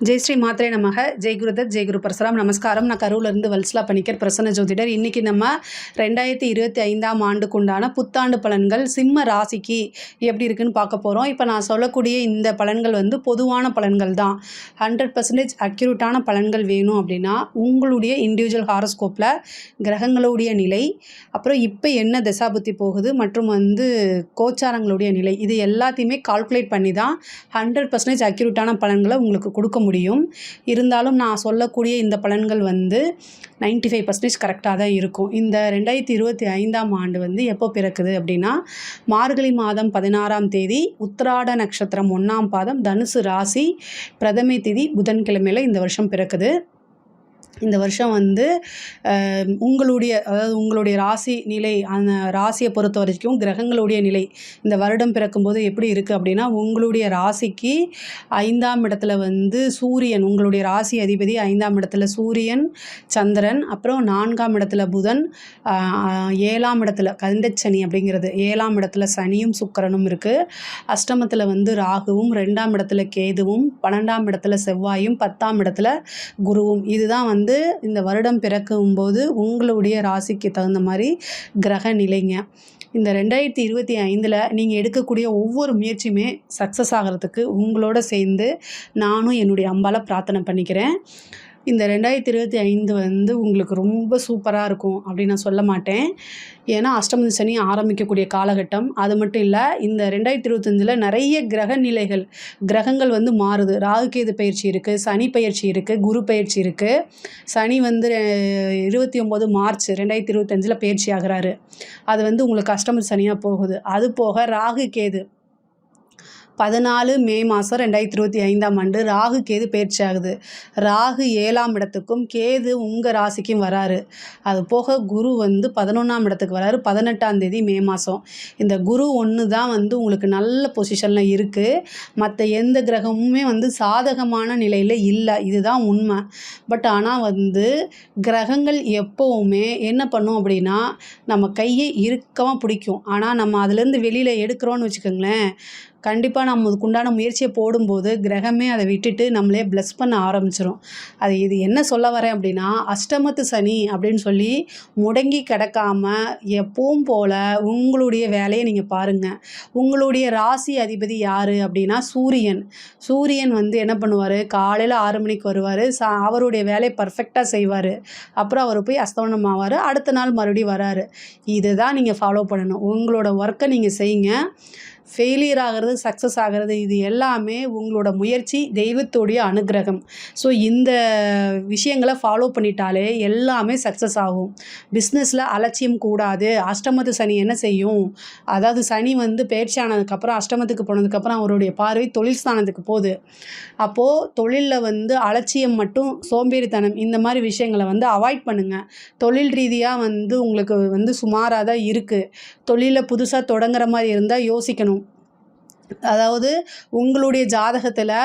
ஜெய் ஸ்ரீ மாத்ரே நமக. ஜெய் குருதத், ஜெய் குரு பரசுராம். நமஸ்காரம். நான் கரூர்லேருந்து வல்சலா பணிக்கர், பிரசன்ன ஜோதிடர். இன்றைக்கி நம்ம 2025ஆம் ஆண்டுக்குண்டான புத்தாண்டு பலன்கள் சிம்ம ராசிக்கு எப்படி இருக்குன்னு பார்க்க போகிறோம். இப்போ நான் சொல்லக்கூடிய இந்த பலன்கள் வந்து பொதுவான பலன்கள் தான். 100% அக்யூரேட்டான பலன்கள் வேணும் அப்படின்னா உங்களுடைய இண்டிவிஜுவல் ஹாரோஸ்கோப்பில் கிரகங்களுடைய நிலை, அப்புறம் இப்போ என்ன தசாபுத்தி போகுது மற்றும் வந்து கோச்சாரங்களுடைய நிலை, இது எல்லாத்தையுமே கால்குலேட் பண்ணி தான் 100% அக்யூரேட்டான பலன்களை உங்களுக்கு கொடுக்க முடியும். இருந்தாலும் நான் சொல்லக்கூடிய இந்த பலன்கள் வந்து 95% கரெக்டாக தான் இருக்கும். இந்த 2025ஆம் ஆண்டு வந்து எப்போ பிறக்குது அப்படின்னா மார்கழி மாதம் 16ஆம் தேதி உத்திராட நட்சத்திரம் 1ஆம் பாதம் தனுசு ராசி பிரதமை திதி புதன்கிழமையில் இந்த வருஷம் பிறக்குது. இந்த வருஷம் வந்து உங்களுடைய ராசி நிலை, அந்த ராசியை பொறுத்த வரைக்கும் கிரகங்களுடைய நிலை இந்த வருடம் பிறக்கும்போது எப்படி இருக்குது அப்படின்னா உங்களுடைய ராசிக்கு 5ஆம் இடத்துல வந்து சூரியன், உங்களுடைய ராசி அதிபதி 5ஆம் இடத்துல சூரியன் சந்திரன், அப்புறம் 4ஆம் இடத்துல புதன், 7ஆம் இடத்துல கந்தச்சனி அப்படிங்கிறது 7ஆம் இடத்துல சனியும் சுக்கிரனும் இருக்குது. அஷ்டமத்தில் வந்து ராகுவும், 2ஆம் இடத்துல கேதுவும், 12ஆம் இடத்துல செவ்வாயும், 10ஆம் இடத்துல குருவும். இதுதான் வந்து இந்த வருடம் பிறக்கும்போது உங்களுடைய ராசிக்கு தகுந்த மாதிரி கிரக நிலைங்க. இந்த 2025இல் நீங்கள் எடுக்கக்கூடிய ஒவ்வொரு முயற்சியுமே சக்ஸஸ் ஆகிறதுக்கு உங்களோட சேர்ந்து நானும் என்னுடைய அம்பால பிரார்த்தனை பண்ணிக்கிறேன். இந்த 2025 வந்து உங்களுக்கு ரொம்ப சூப்பராக இருக்கும் அப்படின்னு நான் சொல்ல மாட்டேன். ஏன்னா அஷ்டம சனி ஆரம்பிக்கக்கூடிய காலகட்டம். அது மட்டும் இல்லை, இந்த 2025இல் நிறைய கிரக நிலைகள், கிரகங்கள் வந்து மாறுது. ராகுகேது பயிற்சி இருக்குது, சனி பயிற்சி இருக்குது, குரு பயிற்சி இருக்குது. சனி வந்து 29 மார்ச் 2025இல் பயிற்சி ஆகிறாரு. அது வந்து உங்களுக்கு அஷ்டம சனியாக போகுது. அது போக ராகு கேது 14 மே மாதம் 2025ஆம் ஆண்டு ராகு கேது பயிற்சி ஆகுது. ராகு 7ஆம் இடத்துக்கும் கேது உங்கள் ராசிக்கும் வராரு. அது போக குரு வந்து 11ஆம் இடத்துக்கு வராரு 18ஆம் தேதி மே மாதம். இந்த குரு ஒன்று தான் வந்து உங்களுக்கு நல்ல பொசிஷனில் இருக்குது. மற்ற எந்த கிரகமுமே வந்து சாதகமான நிலையில் இல்லை, இதுதான் உண்மை. பட் ஆனால் வந்து கிரகங்கள் எப்போவுமே என்ன பண்ணும் அப்படின்னா நம்ம கையை இறுக்கமாக பிடிக்கும். ஆனால் நம்ம அதுலேருந்து வெளியில் எடுக்கிறோன்னு வச்சுக்கோங்களேன், கண்டிப்பாக நம்ம அதுக்குண்டான முயற்சியை போடும்போது கிரகமே அதை விட்டுட்டு நம்மளே ப்ளஸ் பண்ண ஆரம்பிச்சிடும். இது என்ன சொல்ல வரேன் அப்படின்னா அஷ்டமத்து சனி அப்படின்னு சொல்லி முடங்கி கிடக்காம எப்பவும் போல் உங்களுடைய வேலையை நீங்கள் பாருங்கள். உங்களுடைய ராசி அதிபதி யார் அப்படின்னா சூரியன். சூரியன் வந்து என்ன பண்ணுவார், காலையில் 6 மணிக்கு வருவார், அவருடைய வேலையை பர்ஃபெக்டாக செய்வார். அப்புறம் அவர் போய் அஸ்தமனம் ஆவார், அடுத்த நாள் மறுபடியும் வராரு. இதுதான் நீங்கள் ஃபாலோ பண்ணணும். உங்களோட ஒர்க்கை நீங்கள் செய்யுங்க. ஃபெயிலியர் ஆகிறது, சக்ஸஸ் ஆகிறது, இது எல்லாமே உங்களோட முயற்சி, தெய்வத்தோடைய அனுகிரகம். ஸோ இந்த விஷயங்களை ஃபாலோ பண்ணிட்டாலே எல்லாமே சக்ஸஸ் ஆகும். பிஸ்னஸில் அலட்சியம் கூடாது. அஷ்டமத்து சனி என்ன செய்யும், அதாவது சனி வந்து பயிற்சி ஆனதுக்கப்புறம் அஷ்டமத்துக்கு போனதுக்கப்புறம் அவருடைய பார்வை தொழில் ஸ்தானத்துக்கு போகுது. அப்போது தொழிலில் வந்து அலட்சியம் மட்டும், சோம்பேறித்தனம், இந்த மாதிரி விஷயங்களை வந்து அவாய்ட் பண்ணுங்கள். தொழில் ரீதியாக வந்து உங்களுக்கு வந்து சுமாராக தான் இருக்குது. தொழிலை புதுசாக தொடங்குற மாதிரி இருந்தால் யோசிக்கணும். அதாவது உங்களுடைய ஜாதகத்தில்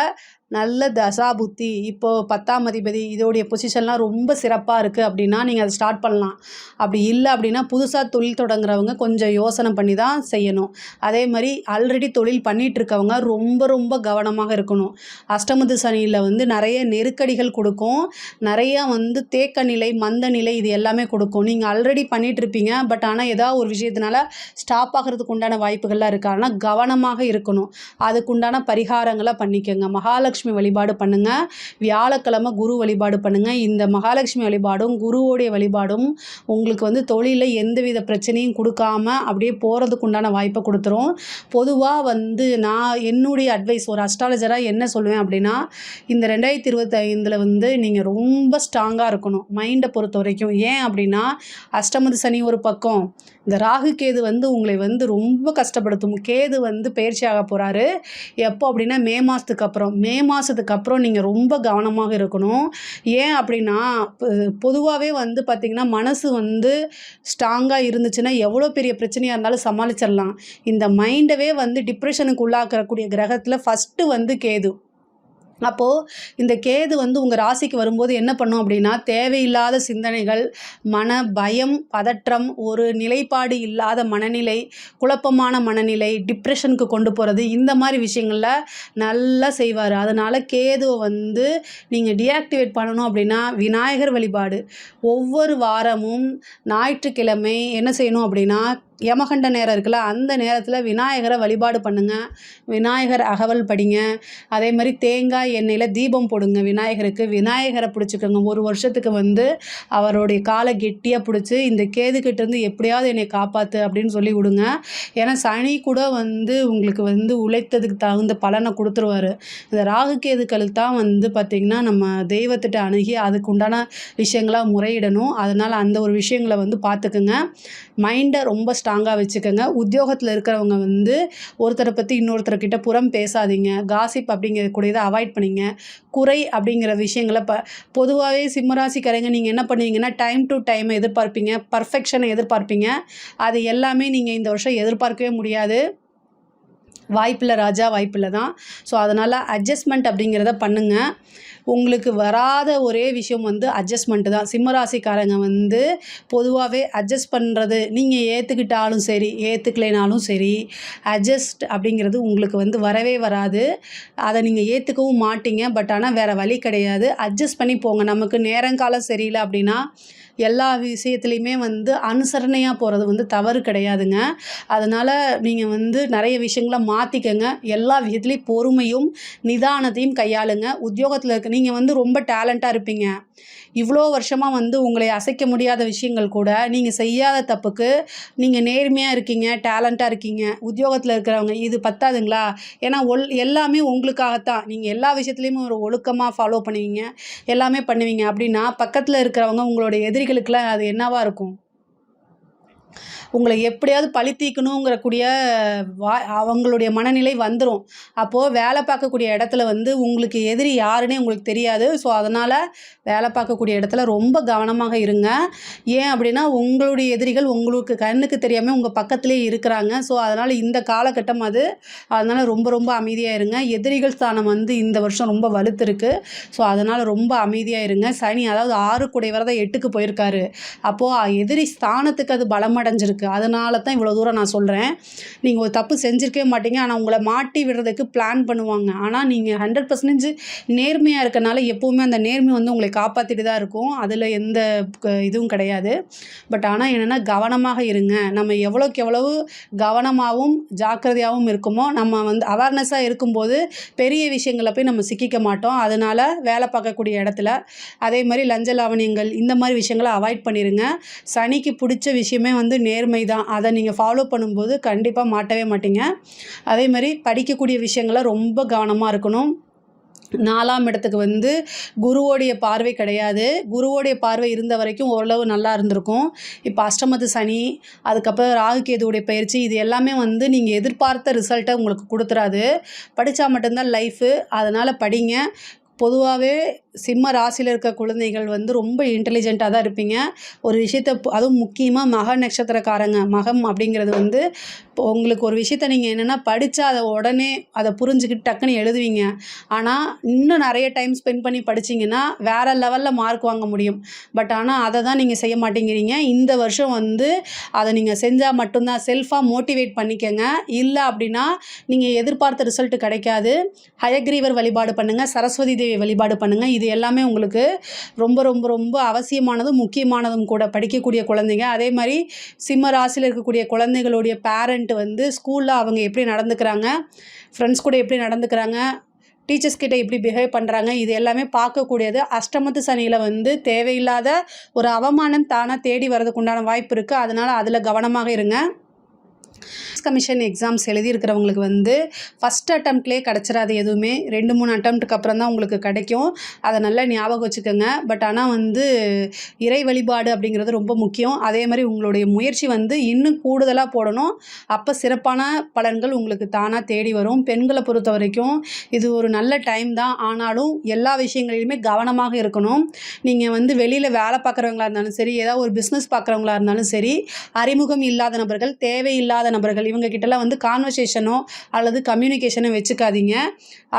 நல்ல தசாபுத்தி, இப்போது 10ஆம் அதிபதி இதோடைய பொசிஷன்லாம் ரொம்ப சிறப்பாக இருக்குது அப்படின்னா நீங்கள் அதை ஸ்டார்ட் பண்ணலாம். அப்படி இல்லை அப்படின்னா புதுசாக தொழில் தொடங்குறவங்க கொஞ்சம் யோசனை பண்ணி தான் செய்யணும். அதே மாதிரி ஆல்ரெடி தொழில் பண்ணிகிட்ருக்கவங்க ரொம்ப ரொம்ப கவனமாக இருக்கணும். அஷ்டமத்து சனியில் வந்து நிறைய நெருக்கடிகள் கொடுக்கும், நிறையா வந்து தேக்க நிலை, மந்த நிலை, இது எல்லாமே கொடுக்கும். நீங்கள் ஆல்ரெடி பண்ணிகிட்ருப்பீங்க, பட் ஆனால் ஏதாவது ஒரு விஷயத்தினால ஸ்டாப் ஆகிறதுக்கு உண்டான வாய்ப்புகள்லாம் இருக்குது. ஆனால் கவனமாக இருக்கணும். அதுக்குண்டான பரிகாரங்களை பண்ணிக்கோங்க. மகாலட்சுமி வழிபாடு பண்ணுங்க. வியாழக்கிழமை குரு வழிபாடு பண்ணுங்க. இந்த மகாலட்சுமி வழிபாடும் குருவோடைய வழிபாடும் உங்களுக்கு வந்து தொழிலில் எந்தவித பிரச்சனையும் கொடுக்காம அப்படியே போகிறதுக்கு உண்டான வாய்ப்பை கொடுத்துரும். பொதுவாக வந்து நான் என்னுடைய அட்வைஸ் ஒரு அஸ்ட்ராலஜராக என்ன சொல்லுவேன் அப்படின்னா இந்த 2025இல் வந்து நீங்கள் ரொம்ப ஸ்ட்ராங்காக இருக்கணும் மைண்டை பொறுத்த வரைக்கும். ஏன் அப்படின்னா அஷ்டமத்து சனி ஒரு பக்கம், இந்த ராகு கேது வந்து உங்களை வந்து ரொம்ப கஷ்டப்படுத்தும். கேது வந்து பயிற்சியாக போகிறாரு எப்போ அப்படின்னா மே மாதத்துக்கு அப்புறம் நீங்கள் ரொம்ப கவனமாக இருக்கணும். ஏன் அப்படின்னா பொதுவாகவே வந்து பார்த்திங்கன்னா மனசு வந்து ஸ்ட்ராங்காக இருந்துச்சுன்னா எவ்வளோ பெரிய பிரச்சனையாக இருந்தாலும் சமாளிச்சிடலாம். இந்த மைண்டவே வந்து டிப்ரெஷனுக்கு உள்ளாக்கக்கூடிய கிரகத்தில் ஃபஸ்ட்டு வந்து கேது. அப்போது இந்த கேது வந்து உங்கள் ராசிக்கு வரும்போது என்ன பண்ணும் அப்படின்னா, தேவையில்லாத சிந்தனைகள், மன பயம், பதற்றம், ஒரு நிலைப்பாடு இல்லாத மனநிலை, குழப்பமான மனநிலை, டிப்ரெஷனுக்கு கொண்டு போகிறது, இந்த மாதிரி விஷயங்களில் நல்லா செய்வார். அதனால் கேதுவை வந்து நீங்கள் டீஆக்டிவேட் பண்ணணும் அப்படின்னா விநாயகர் வழிபாடு. ஒவ்வொரு வாரமும் ஞாயிற்றுக்கிழமை என்ன செய்யணும் அப்படின்னா, யமகண்ட நேரம் இருக்குல்ல, அந்த நேரத்தில் விநாயகரை வழிபாடு பண்ணுங்கள். விநாயகர் அகவல் படிங்க. அதே மாதிரி தேங்காய் எண்ணெயில் தீபம் போடுங்க விநாயகருக்கு. விநாயகரை பிடிச்சிக்கோங்க. ஒரு வருஷத்துக்கு வந்து அவருடைய காலை கெட்டியாக பிடிச்சி, இந்த கேதுக்கிட்டேருந்து எப்படியாவது என்னை காப்பாற்று அப்படின்னு சொல்லி விடுங்க. ஏன்னா சனி கூட வந்து உங்களுக்கு வந்து உழைத்ததுக்கு தகுந்த பலனை கொடுத்துருவாரு. இந்த ராகு கேதுக்களுக்கு தான் வந்து பார்த்திங்கன்னா நம்ம தெய்வத்திட்ட அணுகி அதுக்கு உண்டான விஷயங்களாக முறையிடணும். அதனால் அந்த ஒரு விஷயங்களை வந்து பார்த்துக்குங்க. மைண்டை ரொம்ப ஸ்ட்ராங்காக வச்சுக்கோங்க. உத்தியோகத்தில் இருக்கிறவங்க வந்து ஒருத்தரை பற்றி இன்னொருத்தர்கிட்ட புறம் பேசாதீங்க. காசிப் அப்படிங்கிறக்கூடியதை அவாய்ட் பண்ணிங்க. குறை அப்படிங்கிற விஷயங்களை பொதுவாகவே சிம்மராசிக்காரங்க நீங்கள் என்ன பண்ணுவீங்கன்னா, டைம் டு டைம் எதிர்பார்ப்பீங்க, பர்ஃபெக்ஷனை எதிர்பார்ப்பீங்க. அது எல்லாமே நீங்கள் இந்த வருஷம் எதிர்பார்க்கவே முடியாது. வாய்ப்பில்லை ராஜா, வாய்ப்பில்லை தான். ஸோ அதனால் அட்ஜஸ்ட்மெண்ட் அப்படிங்கிறத பண்ணுங்கள். உங்களுக்கு வராத ஒரே விஷயம் வந்து அட்ஜஸ்ட்மெண்ட்டு தான். சிம்மராசிக்காரங்க வந்து பொதுவாகவே அட்ஜஸ்ட் பண்ணுறது, நீங்கள் ஏற்றுக்கிட்டாலும் சரி ஏற்றுக்கலைனாலும் சரி, அட்ஜஸ்ட் அப்படிங்கிறது உங்களுக்கு வந்து வரவே வராது. அதை நீங்கள் ஏற்றுக்கவும் மாட்டீங்க. பட் ஆனால் வேறு வழி கிடையாது. அட்ஜஸ்ட் பண்ணி போங்க. நமக்கு நேரங்காலம் சரியில்லை அப்படின்னா எல்லா விஷயத்துலையுமே வந்து அனுசரணையாக போகிறது வந்து தவறு கிடையாதுங்க. அதனால் நீங்கள் வந்து நிறைய விஷயங்கள மாற்றிக்கங்க. எல்லா விஷயத்துலேயும் பொறுமையும் நிதானத்தையும் கையாளுங்க. உத்தியோகத்தில் இருக்க நீங்கள் வந்து ரொம்ப டேலண்ட்டாக இருப்பீங்க. இவ்வளோ வருஷமாக வந்து உங்களை அசைக்க முடியாத விஷயங்கள் கூட நீங்கள் செய்யாத தப்புக்கு நீங்கள் நேர்மையாக இருக்கீங்க, டேலண்ட்டாக இருக்கீங்க. உத்தியோகத்தில் இருக்கிறவங்க இது பத்தாதுங்களா? ஏன்னா எல்லாமே உங்களுக்காகத்தான். நீங்கள் எல்லா விஷயத்துலையுமே ஒரு ஒழுக்கமாக ஃபாலோ பண்ணுவீங்க, எல்லாமே பண்ணுவீங்க அப்படின்னா பக்கத்தில் இருக்கிறவங்க உங்களோட எதிரிகளுக்கெல்லாம் அது என்னவாக இருக்கும்? உங்களை எப்படியாவது பழி தீர்க்கணுங்கிறக்கூடிய அவங்களுடைய மனநிலை வந்துடும். அப்போது வேலை பார்க்கக்கூடிய இடத்துல வந்து உங்களுக்கு எதிரி யாருன்னே உங்களுக்கு தெரியாது. ஸோ அதனால் வேலை பார்க்கக்கூடிய இடத்துல ரொம்ப கவனமாக இருங்க. ஏன் அப்படின்னா உங்களுடைய எதிரிகள் உங்களுக்கு கண்ணுக்கு தெரியாமல் உங்கள் பக்கத்துலேயே இருக்கிறாங்க. ஸோ அதனால் இந்த காலகட்டம் அது. அதனால் ரொம்ப ரொம்ப அமைதியாக இருங்க. எதிரிகள் ஸ்தானம் வந்து இந்த வருஷம் ரொம்ப வலுத்திருக்கு. ஸோ அதனால் ரொம்ப அமைதியாக இருங்க. சனி அதாவது 6 குடைவரை தான் 8க்கு போயிருக்காரு. அப்போது எதிரி ஸ்தானத்துக்கு அது பலமடைஞ்சிருக்கு. அதனால தான் இவ்வளோ தூரம் நான் சொல்கிறேன். நீங்கள் ஒரு தப்பு செஞ்சுருக்கவே மாட்டீங்க. ஆனால் உங்களை மாட்டி விடுறதுக்கு பிளான் பண்ணுவாங்க. ஆனால் நீங்கள் 100% நேர்மையாக இருக்கனால எப்போவுமே அந்த நேர்மை வந்து உங்களை காப்பாற்றிட்டு தான் இருக்கும். அதில் எந்த இதுவும் கிடையாது. பட் ஆனால் என்னென்னா கவனமாக இருங்க. நம்ம எவ்வளோக்கு எவ்வளவு கவனமாகவும் ஜாக்கிரதையாகவும் இருக்குமோ, நம்ம வந்து அவேர்னஸாக இருக்கும்போது பெரிய விஷயங்களை போய் நம்ம சிக்கிக்க மாட்டோம். அதனால் வேலை பார்க்கக்கூடிய இடத்துல அதே மாதிரி லஞ்ச லாவணியங்கள் இந்த மாதிரி விஷயங்களை அவாய்ட் பண்ணிடுங்க. சனிக்கு பிடிச்ச விஷயமே வந்து நேர்மை தான். அதை நீங்கள் ஃபாலோ பண்ணும்போது கண்டிப்பாக மாட்டவே மாட்டீங்க. அதே மாதிரி படிக்கக்கூடிய விஷயங்களை ரொம்ப கவனமாக இருக்கணும். 4ஆம் இடத்துக்கு வந்து குருவோடைய பார்வை கிடையாது. குருவோடைய பார்வை இருந்த வரைக்கும் ஓரளவு நல்லா இருந்திருக்கும். இப்போ அஷ்டமத்து சனி, அதுக்கப்புறம் ராகு கேதுவுடைய பயிற்சி, இது எல்லாமே வந்து நீங்கள் எதிர்பார்த்த ரிசல்ட்டை உங்களுக்கு கொடுத்துறாது. படித்தா மட்டும்தான் லைஃபு. அதனால் படிங்க. பொதுவாகவே சிம்ம ராசியில் இருக்க குழந்தைகள் வந்து ரொம்ப இன்டெலிஜென்ட்டாக தான் இருப்பீங்க. ஒரு விஷயத்தை அதுவும் முக்கியமாக மக நட்சத்திரக்காரங்க, மகம் அப்படிங்கிறது வந்து உங்களுக்கு ஒரு விஷயத்த நீங்கள் என்னென்னா படித்தா அதை உடனே அதை புரிஞ்சுக்கிட்டு டக்குன்னு எழுதுவீங்க. ஆனால் இன்னும் நிறைய டைம் ஸ்பெண்ட் பண்ணி படிச்சிங்கன்னா வேறு லெவலில் மார்க் வாங்க முடியும். பட் ஆனால் அதை தான் நீங்கள் செய்ய மாட்டேங்கிறீங்க. இந்த வருஷம் வந்து அதை நீங்கள் செஞ்சால் மட்டும்தான் செல்ஃபாக மோட்டிவேட் பண்ணிக்கங்க. இல்லை அப்படின்னா நீங்கள் எதிர்பார்த்த ரிசல்ட் கிடைக்காது. ஹயக்ரீவர் வழிபாடு பண்ணுங்கள், சரஸ்வதி தேவி வழிபாடு பண்ணுங்கள். இது எல்லாமே உங்களுக்கு ரொம்ப ரொம்ப ரொம்ப அவசியமானதும் முக்கியமானதும் கூட. படிக்கக்கூடிய குழந்தைங்க, அதே மாதிரி சிம்ம ராசியில் இருக்கக்கூடிய குழந்தைகளுடைய பேரண்ட் வந்து ஸ்கூலில் அவங்க எப்படி நடந்துக்கிறாங்க, ஃப்ரெண்ட்ஸ் கூட எப்படி நடந்துக்கிறாங்க, டீச்சர்ஸ் கிட்ட எப்படி பிஹேவ் பண்ணுறாங்க, இது எல்லாமே பார்க்கக்கூடியது. அஷ்டமத்து சனியில் வந்து தேவையில்லாத ஒரு அவமானம் தானாக தேடி வர்றதுக்கு உண்டான வாய்ப்பு இருக்குது. அதனால் அதில் கவனமாக இருங்க. கமிஷன் எக்ஸாம்ஸ் எழுதியிருக்கிறவங்களுக்கு வந்து ஃபஸ்ட் அட்டம்ப்ட்லேயே கிடச்சிடாது. எதுவுமே 2-3 அட்டம்ப்ட்டுக்கு அப்புறம் தான் உங்களுக்கு கிடைக்கும். அதை நல்லா ஞாபகம் வச்சுக்கோங்க. பட் ஆனால் வந்து இறை வழிபாடு அப்படிங்கிறது ரொம்ப முக்கியம். அதே மாதிரி உங்களுடைய முயற்சி வந்து இன்னும் கூடுதலாக போடணும். அப்போ சிறப்பான பலன்கள் உங்களுக்கு தானாக தேடி வரும். பெண்களை பொறுத்த வரைக்கும் இது ஒரு நல்ல டைம் தான். ஆனாலும் எல்லா விஷயங்களிலுமே கவனமாக இருக்கணும். நீங்கள் வந்து வெளியில் வேலை பார்க்குறவங்களா இருந்தாலும் சரி, ஏதாவது ஒரு பிஸ்னஸ் பார்க்குறவங்களா இருந்தாலும் சரி, அறிமுகம் இல்லாத நபர்கள், தேவையில்லாத நபர்கள் இவங்க கிட்டலாம் வந்து கான்வர்சேஷனோ அல்லது கம்யூனிகேஷனோ வச்சுக்காதீங்க.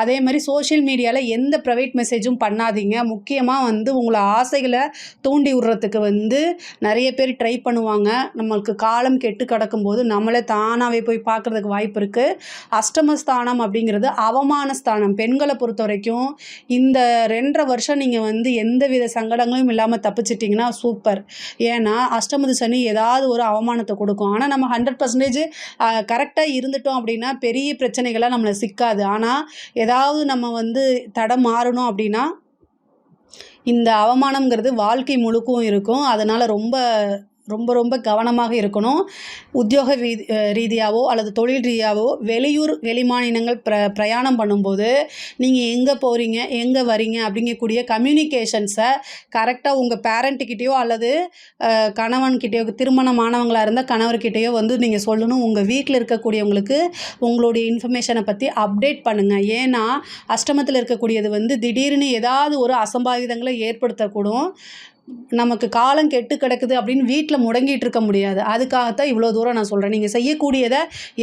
அதே மாதிரி சோஷியல் மீடியாவில் எந்த ப்ரைவேட் மெசேஜும் பண்ணாதீங்க. முக்கியமாக வந்து உங்களை ஆசைகளை தூண்டி விடுறதுக்கு வந்து நிறைய பேர் ட்ரை பண்ணுவாங்க. நம்மளுக்கு காலம் கெட்டு கிடக்கும்போது நம்மளே தானாகவே போய் பார்க்குறதுக்கு வாய்ப்பு இருக்குது. அஷ்டமஸ்தானம் அப்படிங்கிறது அவமான ஸ்தானம். பெண்களை பொறுத்த வரைக்கும் இந்த 2.5 வருஷம் நீங்கள் வந்து எந்தவித சங்கடங்களும் இல்லாமல் தப்பிச்சிட்டிங்கன்னா சூப்பர். ஏன்னா அஷ்டமத்து சனி ஏதாவது ஒரு அவமானத்தை கொடுக்கும். ஆனால் நம்ம 100% கரெக்டாக இருந்துட்டோம் அப்படின்னா பெரிய பிரச்சனைகளாக நம்மளை சிக்காது. ஆனால் ஏதாவது நம்ம வந்து தடம் மாறணும் அப்படின்னா இந்த அவமானம்ங்கிறது வாழ்க்கை முழுக்கும் இருக்கும். அதனால் ரொம்ப ரொம்ப ரொம்ப கவனமாக இருக்கணும். உத்தியோக ரீதியாவோ அல்லது தொழில் ரீதியாவோ வெளியூர் வெளிமாநிலங்கள் பிரயாணம் பண்ணும்போது நீங்கள் எங்கே போகிறீங்க எங்கே வரீங்க அப்படிங்கக்கூடிய கம்யூனிகேஷன்ஸை கரெக்டாக உங்கள் பேரண்ட்டுக்கிட்டேயோ அல்லது கணவன்கிட்டயோ திருமணமானவங்களாக இருந்தால் கணவர்கிட்டயோ வந்து நீங்கள் சொல்லணும். உங்கள் வீட்டில் இருக்கக்கூடியவங்களுக்கு உங்களுடைய இன்ஃபர்மேஷனை பற்றி அப்டேட் பண்ணுங்கள். ஏன்னா அஷ்டமத்தில் இருக்கக்கூடியது வந்து திடீர்னு ஏதாவது ஒரு அசம்பாவிதங்களை ஏற்படுத்தக்கூடும். நமக்கு காலம் கெட்டு கிடக்குது அப்படின்னு வீட்டில் முடங்கிட்டு இருக்க முடியாது. அதுக்காகத்தான் இவ்வளோ தூரம் நான் சொல்கிறேன். நீங்கள் செய்யக்கூடியதை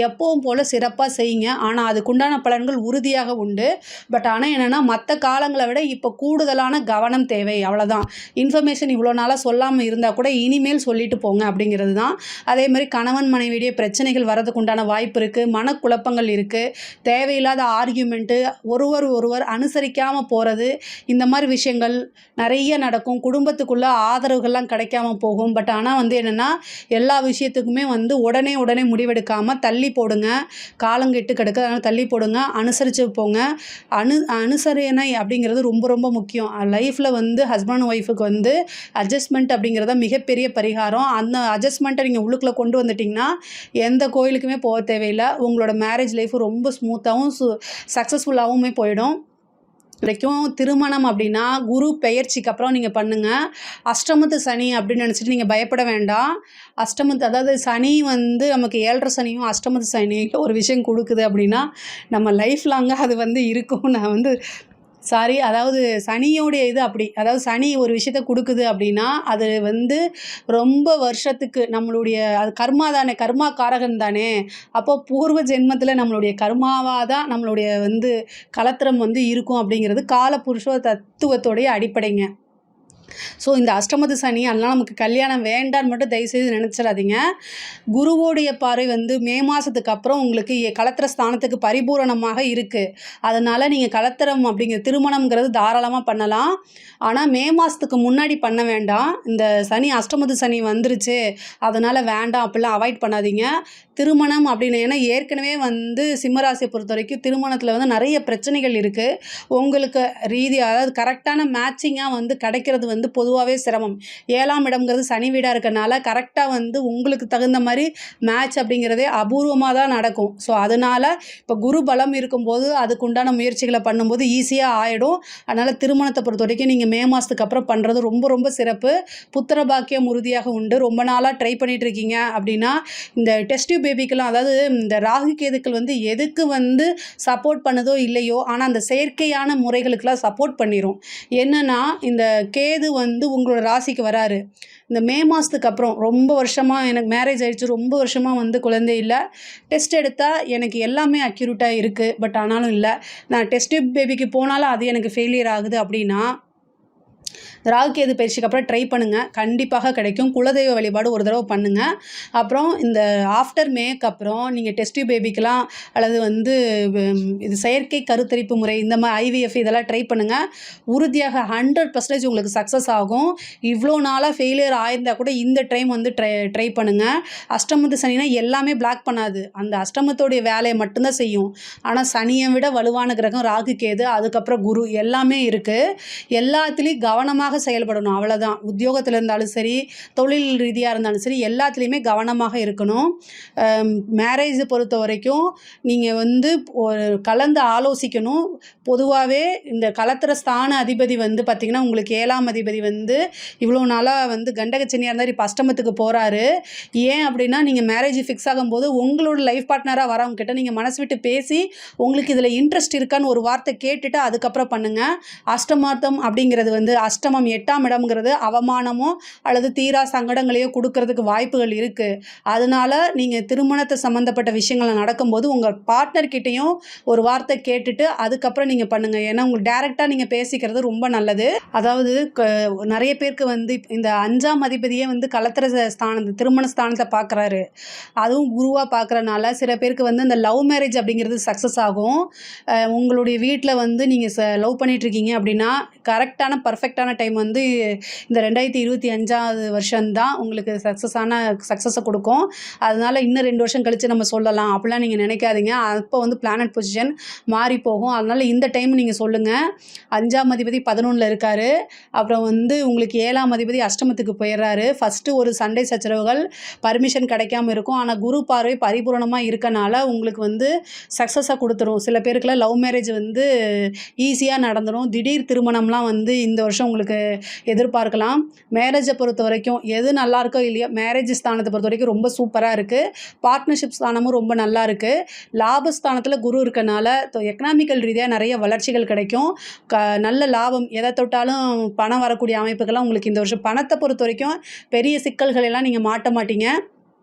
எப்பவும் போல் சிறப்பாக செய்யுங்க. ஆனால் அதுக்குண்டான பலன்கள் உறுதியாக உண்டு. பட் ஆனால் என்னென்னா மற்ற காலங்களை விட இப்போ கூடுதலான கவனம் தேவை. அவ்வளோதான். இன்ஃபர்மேஷன் இவ்வளோ நாளாக சொல்லாமல் இருந்தால் கூட இனிமேல் சொல்லிட்டு போங்க அப்படிங்கிறது தான். அதே மாதிரி கணவன் மனைவியிடையே பிரச்சனைகள் வரதுக்கு உண்டான வாய்ப்பு இருக்குது. மனக்குழப்பங்கள் இருக்குது. தேவையில்லாத ஆர்கியூமெண்ட்டு, ஒருவர் அனுசரிக்காமல் போகிறது, இந்த மாதிரி விஷயங்கள் நிறைய நடக்கும். குடும்பத்துக்குள்ள ஆதரவுகள்லாம் கிடைக்காம போகும். பட் ஆனால் வந்து என்னென்னா எல்லா விஷயத்துக்குமே வந்து உடனே முடிவெடுக்காமல் தள்ளி போடுங்க. காலங்கெட்டு கிடக்கு, அதனால் தள்ளி போடுங்க. அனுசரித்து போங்க. அனுசரணை அப்படிங்கிறது ரொம்ப ரொம்ப முக்கியம். லைஃப்பில் வந்து ஹஸ்பண்ட் அண்ட் ஒய்ஃபுக்கு வந்து அட்ஜஸ்ட்மெண்ட் அப்படிங்கிறத மிகப்பெரிய பரிகாரம். அந்த அட்ஜஸ்ட்மெண்ட்டை நீங்கள் உள்ளுக்குள்ளே கொண்டு வந்துட்டிங்கன்னா எந்த கோயிலுக்குமே போக தேவையில்லை. உங்களோட மேரேஜ் லைஃப் ரொம்ப ஸ்மூத்தாகவும் சக்ஸஸ்ஃபுல்லாகவுமே போயிடும். வரைக்கும் திருமணம் அப்படின்னா குரு பெயர்ச்சிக்கு அப்புறம் நீங்கள் பண்ணுங்கள். அஷ்டமத்து சனி அப்படின்னு நினச்சிட்டு நீங்கள் பயப்பட வேண்டாம். அதாவது சனி வந்து நமக்கு 7.5 சனியும் அஷ்டமத்து சனியும் ஒரு விஷயம் கொடுக்குது அப்படின்னா நம்ம லைஃப் லாங்காக அது வந்து இருக்கும். நான் வந்து அதாவது சனியோடைய இது அப்படி. அதாவது சனி ஒரு விஷயத்த கொடுக்குது அப்படின்னா அது வந்து ரொம்ப வருஷத்துக்கு நம்மளுடைய அது கர்மா தானே, கர்மா காரகன் தானே. அப்போ பூர்வ ஜென்மத்தில் நம்மளுடைய கர்மாவாக தான் நம்மளுடைய வந்து கலத்திரம் வந்து இருக்கும் அப்படிங்கிறது காலபுருஷ தத்துவத்தோடைய அடிப்படைங்க. ஸோ இந்த அஷ்டமத்து சனி அதனால் நமக்கு கல்யாணம் வேண்டான்னு மட்டும் தயவுசெய்து நினச்சிடாதீங்க. குருவோடைய பார்வை வந்து மே மாதத்துக்கு அப்புறம் உங்களுக்கு கலத்திர ஸ்தானத்துக்கு பரிபூரணமாக இருக்குது. அதனால் நீங்கள் கலத்திரம் அப்படிங்கிற திருமணம்ங்கிறது தாராளமாக பண்ணலாம். ஆனால் மே மாதத்துக்கு முன்னாடி பண்ண வேண்டாம். இந்த சனி அஷ்டமத்து சனி வந்துருச்சு அதனால் வேண்டாம் அப்படிலாம் அவாய்ட் பண்ணாதீங்க. திருமணம் அப்படின்னு ஏன்னா ஏற்கனவே வந்து சிம்மராசியை பொறுத்த வரைக்கும் திருமணத்தில் வந்து நிறைய பிரச்சனைகள் இருக்குது. உங்களுக்கு ரீதியாக அதாவது கரெக்டான மேட்சிங்காக வந்து கிடைக்கிறது வந்து பொதுவாகவே சிரமம். 7ஆம் இடம்ங்கிறது சனி வீடாக இருக்கனால கரெக்டாக வந்து உங்களுக்கு தகுந்த மாதிரி மேட்ச் அப்படிங்கிறதே அபூர்வமாக தான் நடக்கும். ஸோ அதனால் இப்போ குரு பலம் இருக்கும்போது அதுக்குண்டான முயற்சிகளை பண்ணும்போது ஈஸியாக ஆகிடும். அதனால் திருமணத்தை பொறுத்த வரைக்கும் நீங்கள் மே மாதத்துக்கு அப்புறம் பண்ணுறது ரொம்ப ரொம்ப சிறப்பு. புத்திர பாக்கியம் உறுதியாக உண்டு. ரொம்ப நாளாக ட்ரை பண்ணிகிட்டு இருக்கீங்க அப்படின்னா இந்த டெஸ்ட் பேபிக்கெல்லாம் அதாவது இந்த ராகு கேதுக்கள் வந்து எதுக்கு வந்து சப்போர்ட் பண்ணுதோ இல்லையோ ஆனால் அந்த செயற்கையான முறைகளுக்கெல்லாம் சப்போர்ட் பண்ணிடும். என்னென்னா இந்த கேது வந்து உங்களோட ராசிக்கு வராரு. இந்த மே மாதத்துக்கு அப்புறம் ரொம்ப வருஷமாக எனக்கு மேரேஜ் ஆகிடுச்சு, ரொம்ப வருஷமாக வந்து குழந்தை இல்லை, டெஸ்ட் எடுத்தால் எனக்கு எல்லாமே அக்யூரேட்டாக இருக்குது, பட் ஆனாலும் இல்லை, நான் டெஸ்ட் பேபிக்கு போனாலும் அது எனக்கு ஃபெயிலியர் ஆகுது அப்படின்னா ராகு கேது பயிற்சிக்கு அப்புறம் ட்ரை பண்ணுங்கள். கண்டிப்பாக கிடைக்கும். குலதெய்வ வழிபாடு ஒரு தடவை பண்ணுங்கள். அப்புறம் இந்த ஆஃப்டர் மேக்கு அப்புறம் நீங்கள் டெஸ்ட் பீபிக்கெலாம் அல்லது வந்து இது செயற்கை கருத்தரிப்பு முறை இந்த மாதிரி IVF இதெல்லாம் ட்ரை பண்ணுங்கள். உறுதியாக 100% உங்களுக்கு சக்ஸஸ் ஆகும். இவ்வளோ நாளாக ஃபெயிலியர் ஆயிருந்தால் கூட இந்த டைம் வந்து ட்ரை பண்ணுங்கள். அஷ்டமத்து சனினா எல்லாமே பிளாக் பண்ணாது. அந்த அஷ்டமத்தோடைய வேலையை மட்டும்தான் செய்யும். ஆனால் சனியை விட வலுவான கிரகம் ராகு கேது, அதுக்கப்புறம் குரு எல்லாமே இருக்குது. எல்லாத்துலேயும் கவனமாக செயல்படணும். அவ்வளோதான். உத்தியோகத்தில் இருந்தாலும் சரி, தொழில் ரீதியாக இருந்தாலும் சரி, எல்லாத்துலேயுமே கவனமாக இருக்கணும். மேரேஜை பொறுத்த வரைக்கும் நீங்கள் வந்து ஒரு கலந்து ஆலோசிக்கணும். பொதுவாகவே இந்த கலத்திர ஸ்தான அதிபதி வந்து பார்த்திங்கன்னா உங்களுக்கு 7ஆம் அதிபதி வந்து இவ்வளோ நாளாக வந்து கண்டகச்சனியாக இருந்தார், இப்போ அஷ்டமத்துக்கு போகிறாரு. ஏன் அப்படின்னா நீங்கள் மேரேஜ் ஃபிக்ஸ் ஆகும்போது உங்களோட லைஃப் பார்ட்னராக வரவங்க கிட்ட நீங்கள் மனசு விட்டு பேசி உங்களுக்கு இதில் இன்ட்ரெஸ்ட் இருக்கான்னு ஒரு வார்த்தை கேட்டுட்டு அதுக்கப்புறம் பண்ணுங்கள். அஷ்டமார்த்தம் அப்படிங்கிறது வந்து அஷ்டம அஷ்டமம் 8ஆம் இடம்ங்கிறது அவமானமோ அல்லது தீரா சங்கடங்களையோ கொடுக்கறதுக்கு வாய்ப்புகள் இருக்குது. அதனால நீங்கள் திருமணத்தை சம்மந்தப்பட்ட விஷயங்கள் நடக்கும்போது உங்கள் பார்ட்னர்கிட்டையும் ஒரு வார்த்தை கேட்டுட்டு அதுக்கப்புறம் நீங்கள் பண்ணுங்கள். ஏன்னா உங்களுக்கு டைரெக்டாக நீங்கள் பேசிக்கிறது ரொம்ப நல்லது. அதாவது நிறைய பேருக்கு வந்து இந்த 5ஆம் அதிபதியே வந்து கலத்திர ஸ்தானத்தை திருமண ஸ்தானத்தை பார்க்குறாரு. அதுவும் குருவாக பார்க்குறனால சில பேருக்கு வந்து இந்த லவ் மேரேஜ் அப்படிங்கிறது சக்ஸஸ் ஆகும். உங்களுடைய வீட்டில் வந்து நீங்கள் லவ் பண்ணிகிட்ருக்கீங்க அப்படின்னா கரெக்டான பர்ஃபெக்டான டைம் வந்து இந்த 2025 வருஷம்தான் உங்களுக்கு சக்ஸஸை கொடுக்கும். அதனால் இன்னும் 2 வருஷம் கழித்து நம்ம சொல்லலாம் அப்படிலாம் நீங்கள் நினைக்காதீங்க. அப்போ வந்து பிளானட் பொசிஷன் மாறி போகும். அதனால் இந்த டைம் நீங்கள் சொல்லுங்கள். 5ஆம் அதிபதி 11ல் இருக்கார். அப்புறம் வந்து உங்களுக்கு 7ஆம் அதிபதி அஷ்டமத்துக்கு போயிடுறாரு. ஃபஸ்ட்டு ஒரு சண்டை சச்சரவுகள் பர்மிஷன் கிடைக்காம இருக்கும். ஆனால் குரு பார்வை பரிபூரணமாக இருக்கனால உங்களுக்கு வந்து சக்ஸஸாக கொடுத்துரும். சில பேருக்குலாம் லவ் மேரேஜ் வந்து ஈஸியாக நடந்துடும். திடீர் திருமணம்லாம் வந்து இந்த வருஷம் உங்களுக்கு எதிர்பார்க்கலாம். மேரேஜை பொறுத்த வரைக்கும் எது நல்லா இருக்கோ இல்லையோ மேரேஜ் ஸ்தானத்தை பொறுத்த வரைக்கும் ரொம்ப சூப்பராக இருக்குது. பார்ட்னர்ஷிப் ஸ்தானமும் ரொம்ப நல்லா இருக்குது. லாபஸ்தானத்தில் குரு இருக்கனால எக்கனாமிக்கல் ரீதியாக நிறைய வளர்ச்சிகள் கிடைக்கும். நல்ல லாபம் எதை தொட்டாலும் பணம் வரக்கூடிய அமைப்புகள்லாம் உங்களுக்கு இந்த வருஷம். பணத்தை பொறுத்த வரைக்கும் பெரிய சிக்கல்கள் எல்லாம் நீங்கள் மாட்ட மாட்டீங்க.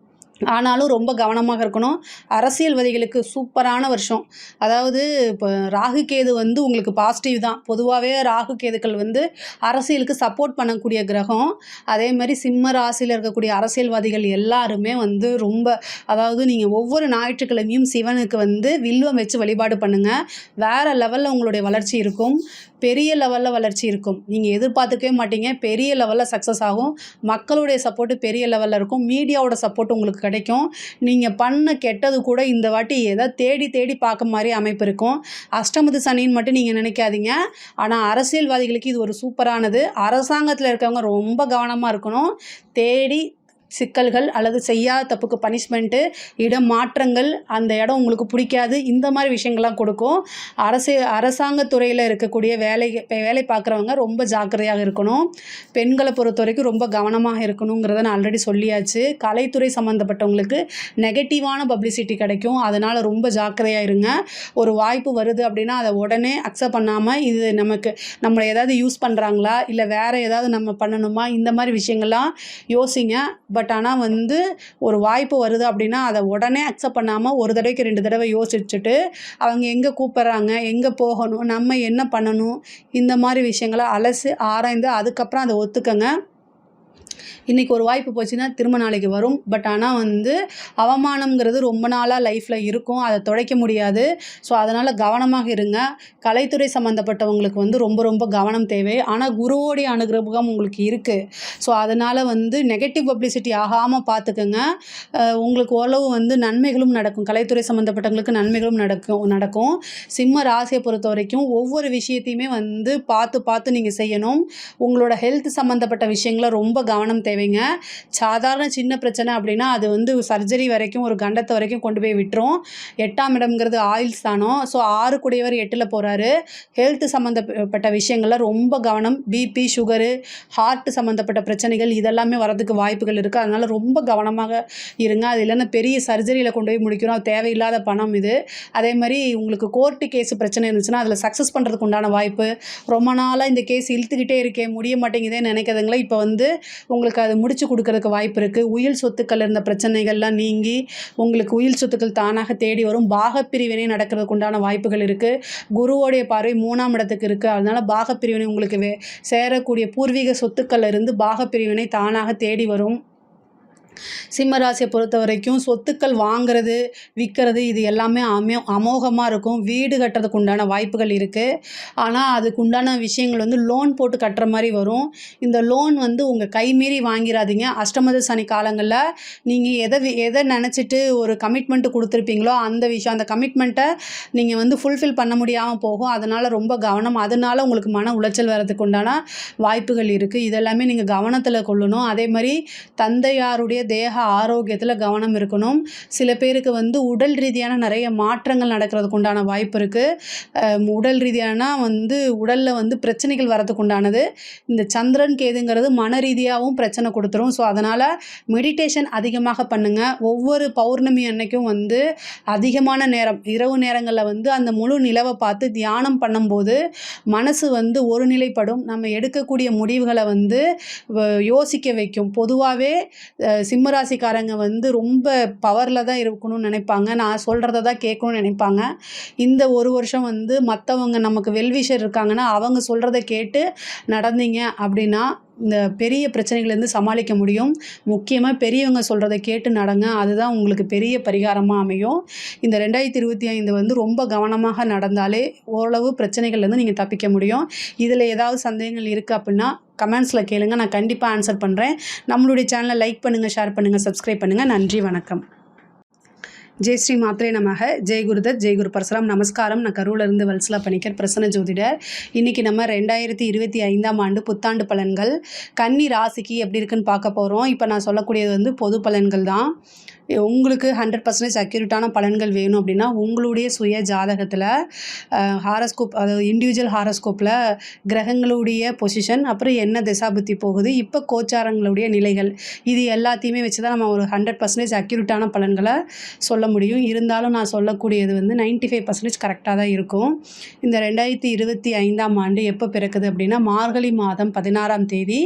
ஆனாலும் ரொம்ப கவனமாக இருக்கணும். அரசியல்வாதிகளுக்கு சூப்பரான வருஷம். அதாவது இப்போ ராகு கேது வந்து உங்களுக்கு பாசிட்டிவ் தான். பொதுவாகவே ராகு கேதுக்கள் வந்து அரசியலுக்கு சப்போர்ட் பண்ணக்கூடிய கிரகம். அதே மாதிரி சிம்ம ராசியில் இருக்கக்கூடிய அரசியல்வாதிகள் எல்லாருமே வந்து ரொம்ப, அதாவது நீங்கள் ஒவ்வொரு ஞாயிற்றுக்கிழமையும் சிவனுக்கு வந்து வில்வம் வச்சு வழிபாடு பண்ணுங்கள். வேறு லெவலில் உங்களுடைய வளர்ச்சி இருக்கும். பெரிய லெவலில் வளர்ச்சி இருக்கும். நீங்கள் எதிர்பார்த்துக்கவே மாட்டீங்க. பெரிய லெவலில் சக்ஸஸ் ஆகும். மக்களுடைய சப்போர்ட்டு பெரிய லெவலில் இருக்கும். மீடியாவோட சப்போர்ட் உங்களுக்கு கிடைக்கும். நீங்கள் பண்ண கெட்டது கூட இந்த வாட்டி எதை தேடி தேடி பார்க்க மாதிரி அமைப்பு இருக்கும். அஷ்டமத்து சனின்னு மட்டும் நீங்கள் நினைக்காதீங்க. ஆனால் அரசியல்வாதிகளுக்கு இது ஒரு சூப்பரானது. அரசாங்கத்தில் இருக்கவங்க ரொம்ப கவனமாக இருக்கணும். தேடி சிக்கல்கள் அல்லது செய்யாத தப்புக்கு பனிஷ்மெண்ட்டு, இடம் மாற்றங்கள், அந்த இடம் உங்களுக்கு பிடிக்காது, இந்த மாதிரி விஷயங்கள்லாம் கொடுக்கும். அரசாங்கத்துறையில் இருக்கக்கூடிய வேலை பார்க்குறவங்க ரொம்ப ஜாக்கிரதையாக இருக்கணும். பெண்களை பொறுத்த வரைக்கும் ரொம்ப கவனமாக இருக்கணுங்கிறத நான் ஆல்ரெடி சொல்லியாச்சு. கலைத்துறை சம்மந்தப்பட்டவங்களுக்கு நெகட்டிவான பப்ளிசிட்டி கிடைக்கும். அதனால் ரொம்ப ஜாக்கிரதையாக இருங்க. ஒரு வாய்ப்பு வருது அப்படின்னா அதை உடனே அக்செப்ட் பண்ணாமல் இது நம்மளை ஏதாவது யூஸ் பண்ணுறாங்களா இல்லை வேறு ஏதாவது நம்ம பண்ணணுமா, இந்த மாதிரி விஷயங்கள்லாம் யோசிங்க. பட் ஆனால் வந்து ஒரு வாய்ப்பு வருது அப்படின்னா அதை உடனே அக்செப்ட் பண்ணாமல் ஒரு தடவைக்கு 2 தடவை யோசிச்சுட்டு அவங்க எங்கே கூப்பிட்றாங்க, எங்கே போகணும், நம்ம என்ன பண்ணணும், இந்த மாதிரி விஷயங்களை அலசி ஆராய்ந்து அதுக்கப்புறம் அதை ஒத்துக்கங்க. இன்றைக்கி ஒரு வாய்ப்பு போச்சுன்னா திரும்ப நாளைக்கு வரும். பட் ஆனால் வந்து அவமானம்ங்கிறது ரொம்ப நாளாக லைஃப்பில் இருக்கும். அதை துடைக்க முடியாது. ஸோ அதனால் கவனமாக இருங்க. கலைத்துறை சம்மந்தப்பட்டவங்களுக்கு வந்து ரொம்ப ரொம்ப கவனம் தேவை. ஆனால் குருவோடைய அனுகிரகம் உங்களுக்கு இருக்குது. ஸோ அதனால் வந்து நெகட்டிவ் பப்ளிசிட்டி ஆகாமல் பார்த்துக்கோங்க. உங்களுக்கு ஓரளவு வந்து நன்மைகளும் நடக்கும். கலைத்துறை சம்மந்தப்பட்டவங்களுக்கு நன்மைகளும் நடக்கும். சிம்ம ராசியை பொறுத்த வரைக்கும் ஒவ்வொரு விஷயத்தையுமே வந்து பார்த்து நீங்கள் செய்யணும். உங்களோட ஹெல்த் சம்மந்தப்பட்ட விஷயங்களை ரொம்ப கவனம் தேவைங்க. சாதாரண சின்ன பிரச்சனை அப்படின்னா அது வந்து சர்ஜரி வரைக்கும், ஒரு கண்டத்தை வரைக்கும் கொண்டு போய் விட்டுரும். 8ஆம் இடம்ங்கிறது ஆயில் ஸ்தானம். ஸோ 6 கூடியவர் 8ல் போகிறாரு. ஹெல்த் சம்மந்தப்பட்ட விஷயங்களில் ரொம்ப கவனம். பிபி, சுகரு, ஹார்ட் சம்மந்தப்பட்ட பிரச்சனைகள் இதெல்லாமே வரதுக்கு வாய்ப்புகள் இருக்குது. அதனால் ரொம்ப கவனமாக இருங்க. அது இல்லைன்னா பெரிய சர்ஜரியில் கொண்டு போய் முடிக்கிறோம். தேவையில்லாத பணம் இது. அதே மாதிரி உங்களுக்கு கோர்ட்டு கேஸ் பிரச்சனை இருந்துச்சுன்னா அதில் சக்ஸஸ் பண்ணுறதுக்கு உண்டான வாய்ப்பு. ரொம்ப நாளாக இந்த கேஸ் இழுத்துக்கிட்டே இருக்கே, முடிய மாட்டேங்குதே நினைக்கிறதுங்களா, இப்போ வந்து உங்களுக்கு அது முடிச்சு கொடுக்கறதுக்கு வாய்ப்பு இருக்குது. உயில் சொத்துக்கள் இருந்த பிரச்சனைகள்லாம் நீங்கி உங்களுக்கு உயில் சொத்துக்கள் தானாக தேடி வரும். பாகப்பிரிவினை நடக்கிறதுக்கு உண்டான வாய்ப்புகள் இருக்குது. குருவோடைய பார்வை 3ஆம் இடத்துக்கு இருக்குது. அதனால் பாகப்பிரிவினை உங்களுக்கு சேரக்கூடிய பூர்வீக சொத்துக்கள் இருந்து பாகப்பிரிவினை தானாக தேடி வரும். சிம்மராசியை பொறுத்த வரைக்கும் சொத்துக்கள் வாங்கிறது, விற்கிறது இது எல்லாமே அமோகமாக இருக்கும். வீடு கட்டுறதுக்கு உண்டான வாய்ப்புகள் இருக்குது. ஆனால் அதுக்கு உண்டான விஷயங்கள் வந்து லோன் போட்டு கட்டுற மாதிரி வரும். இந்த லோன் வந்து உங்கள் கை மீறி வாங்கிடாதீங்க. அஷ்டமத சனி காலங்களில் நீங்கள் எதை நினச்சிட்டு ஒரு கமிட்மெண்ட்டு கொடுத்துருப்பீங்களோ அந்த கமிட்மெண்ட்டை நீங்கள் வந்து ஃபுல்ஃபில் பண்ண முடியாமல் போகும். அதனால் ரொம்ப கவனம். அதனால் உங்களுக்கு மன உளைச்சல் வர்றதுக்கு உண்டான வாய்ப்புகள் இருக்குது. இதெல்லாமே நீங்கள் கவனத்தில் கொள்ளணும். அதே மாதிரி தந்தையாருடைய தேக ஆரோக்கியத்தில் கவனம் இருக்கணும். சில பேருக்கு வந்து உடல் ரீதியான நிறைய மாற்றங்கள் நடக்கிறதுக்கு உண்டான வாய்ப்பு இருக்குது. உடல் ரீதியானா வந்து உடலில் வந்து பிரச்சனைகள் வரதுக்கு உண்டானது. இந்த சந்திரன் கேதுங்கிறது மன ரீதியாகவும் பிரச்சனை கொடுத்துரும். ஸோ அதனால் மெடிடேஷன் அதிகமாக பண்ணுங்கள். ஒவ்வொரு பௌர்ணமி அன்னைக்கும் வந்து அதிகமான நேரம் இரவு நேரங்களில் வந்து அந்த முழு நிலவை பார்த்து தியானம் பண்ணும்போது மனசு வந்து ஒருநிலைப்படும். நம்ம எடுக்கக்கூடிய முடிவுகளை வந்து யோசிக்க வைக்கும். பொதுவாகவே சிம்மராசிக்காரங்க வந்து ரொம்ப பவரில் தான் இருக்கணும்னு நினைப்பாங்க. நான் சொல்கிறத தான் கேட்கணும்னு நினைப்பாங்க. இந்த ஒரு வருஷம் வந்து மற்றவங்க நமக்கு வெல்விஷர் இருக்காங்கன்னா அவங்க சொல்கிறத கேட்டு நடந்தீங்க அப்படின்னா இந்த பெரிய பிரச்சனைகள்லேருந்து சமாளிக்க முடியும். முக்கியமாக பெரியவங்க சொல்கிறத கேட்டு நடங்க. அதுதான் உங்களுக்கு பெரிய பரிகாரமாக அமையும். இந்த 2025 வந்து ரொம்ப கவனமாக நடந்தாலே ஓரளவு பிரச்சனைகள்லேருந்து நீங்கள் தப்பிக்க முடியும். இதில் ஏதாவது சந்தேகங்கள் இருக்குது அப்படின்னா கமெண்ட்ஸில் கேளுங்க. நான் கண்டிப்பாக ஆன்சர் பண்ணுறேன். நம்மளுடைய சேனலை லைக் பண்ணுங்கள், ஷேர் பண்ணுங்கள், சப்ஸ்கிரைப் பண்ணுங்கள். நன்றி, வணக்கம். ஜெய் ஸ்ரீ மாத்ரே நமக. ஜெய் குருதத், ஜெய் குரு பரசுராம். நமஸ்காரம். நான் கரூரிலிருந்து வல்சலா பணிக்கர், பிரசன்ன ஜோதிடர். இன்றைக்கி நம்ம 2025ஆம் ஆண்டு புத்தாண்டு பலன்கள் கன்னி ராசிக்கு எப்படி இருக்குன்னு பார்க்க போகிறோம். இப்போ நான் சொல்லக்கூடியது வந்து பொது பலன்கள் தான். உங்களுக்கு 100% அக்யூரேட்டான பலன்கள் வேணும் அப்படின்னா உங்களுடைய சுய ஜாதகத்தில் ஹாரஸ்கோப், அதாவது இண்டிவிஜுவல் ஹாரஸ்கோப்பில் கிரகங்களுடைய பொசிஷன், அப்புறம் என்ன திசாபுத்தி போகுது, இப்போ கோச்சாரங்களுடைய நிலைகள், இது எல்லாத்தையுமே வச்சு தான் நம்ம ஒரு 100% அக்யூரேட்டான பலன்களை சொல்ல முடியும். இருந்தாலும் நான் சொல்லக்கூடியது வந்து 95% கரெக்டாக தான் இருக்கும். இந்த 2025ஆம் ஆண்டு எப்போ பிறக்குது அப்படின்னா மார்கழி மாதம் 16ஆம் தேதி,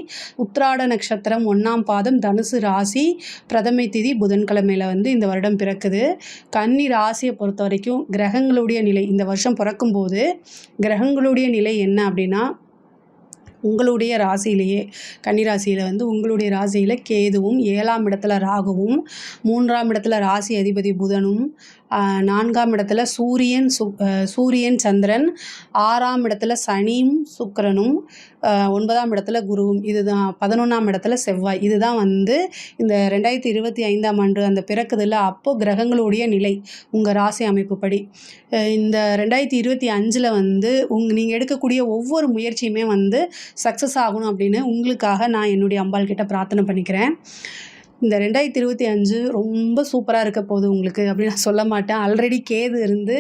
உத்திராட நட்சத்திரம் 1ஆம் பாதம், தனுசு ராசி, பிரதமை தேதி புதன்கிழமையில் வந்து இந்த வருடம் பிறக்குது. கன்னி ராசியை பொறுத்த வரைக்கும் கிரகங்களுடைய நிலை இந்த வருஷம் பிறக்கும்போது கிரகங்களுடைய நிலை என்ன அப்படின்னா உங்களுடைய ராசியிலேயே கன்னிராசியில் வந்து உங்களுடைய ராசியில் கேதுவும், 7ஆம் இடத்துல ராகுவும், 3ஆம் இடத்துல ராசி அதிபதி புதனும், 4ஆம் இடத்துல சூரியன் சந்திரன், 6ஆம் இடத்துல சனியும் சுக்கிரனும், 9ஆம் இடத்துல குருவும், இதுதான் 11ஆம் இடத்துல செவ்வாய். இதுதான் வந்து இந்த 2025ஆம் ஆண்டு அந்த பிறக்குதில்ல அப்போது கிரகங்களுடைய நிலை உங்கள் ராசி அமைப்புப்படி. இந்த 2025 வந்து நீங்கள் எடுக்கக்கூடிய ஒவ்வொரு முயற்சியுமே வந்து சக்ஸஸ் ஆகணும் அப்படின்னு உங்களுக்காக நான் என்னுடைய அம்பாள் கிட்ட பிரார்த்தனை பண்ணிக்கிறேன். இந்த 2025 ரொம்ப சூப்பராக இருக்க போகுது உங்களுக்கு அப்படின்னு நான் சொல்ல மாட்டேன். ஆல்ரெடி கேது இருந்து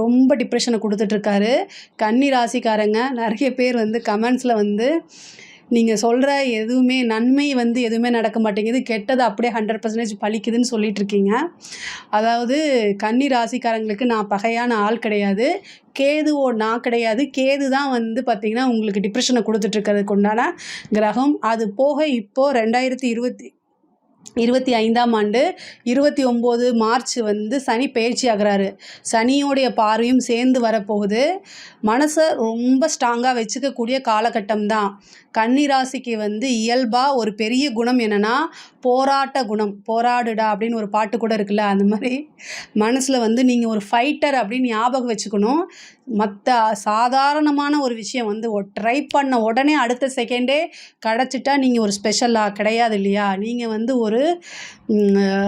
ரொம்ப டிப்ரெஷனை கொடுத்துட்ருக்காரு. கன்னி ராசிக்காரங்க நிறைய பேர் வந்து கமெண்ட்ஸில் வந்து நீங்கள் சொல்கிற எதுவுமே நன்மை வந்து எதுவுமே நடக்க மாட்டேங்குது, கெட்டது அப்படியே 100% பலிக்குதுன்னு சொல்லிகிட்ருக்கீங்க. அதாவது கன்னி ராசிக்காரங்களுக்கு நான் பகையான ஆள் கிடையாது, கேதுவோ நான் கிடையாது. கேது தான் வந்து பார்த்திங்கன்னா உங்களுக்கு டிப்ரெஷனை கொடுத்துட்ருக்கிறதுக்கு உண்டான கிரகம். அது போக இப்போது 2025ஆம் ஆண்டு 29 மார்ச் வந்து சனி பயிற்சி ஆகிறாரு. சனியோடைய பார்வையும் சேர்ந்து வரப்போகுது. மனசை ரொம்ப ஸ்ட்ராங்காக வச்சுக்கக்கூடிய காலகட்டம் தான். கன்னி ராசிக்கு வந்து இயல்பாக ஒரு பெரிய குணம் என்னென்னா போராட்ட குணம். போராடுடா அப்படின்னு ஒரு பாட்டு கூட இருக்குல்ல, அந்த மாதிரி மனசில் வந்து நீங்கள் ஒரு ஃபைட்டர் அப்படின்னு ஞாபகம் வச்சுக்கணும். மற்ற சாதாரணமான ஒரு விஷயம் வந்து ட்ரை பண்ண உடனே அடுத்த செகண்டே கிடச்சிட்டா நீங்கள் ஒரு ஸ்பெஷலாக கிடையாது இல்லையா. நீங்கள் வந்து ஒரு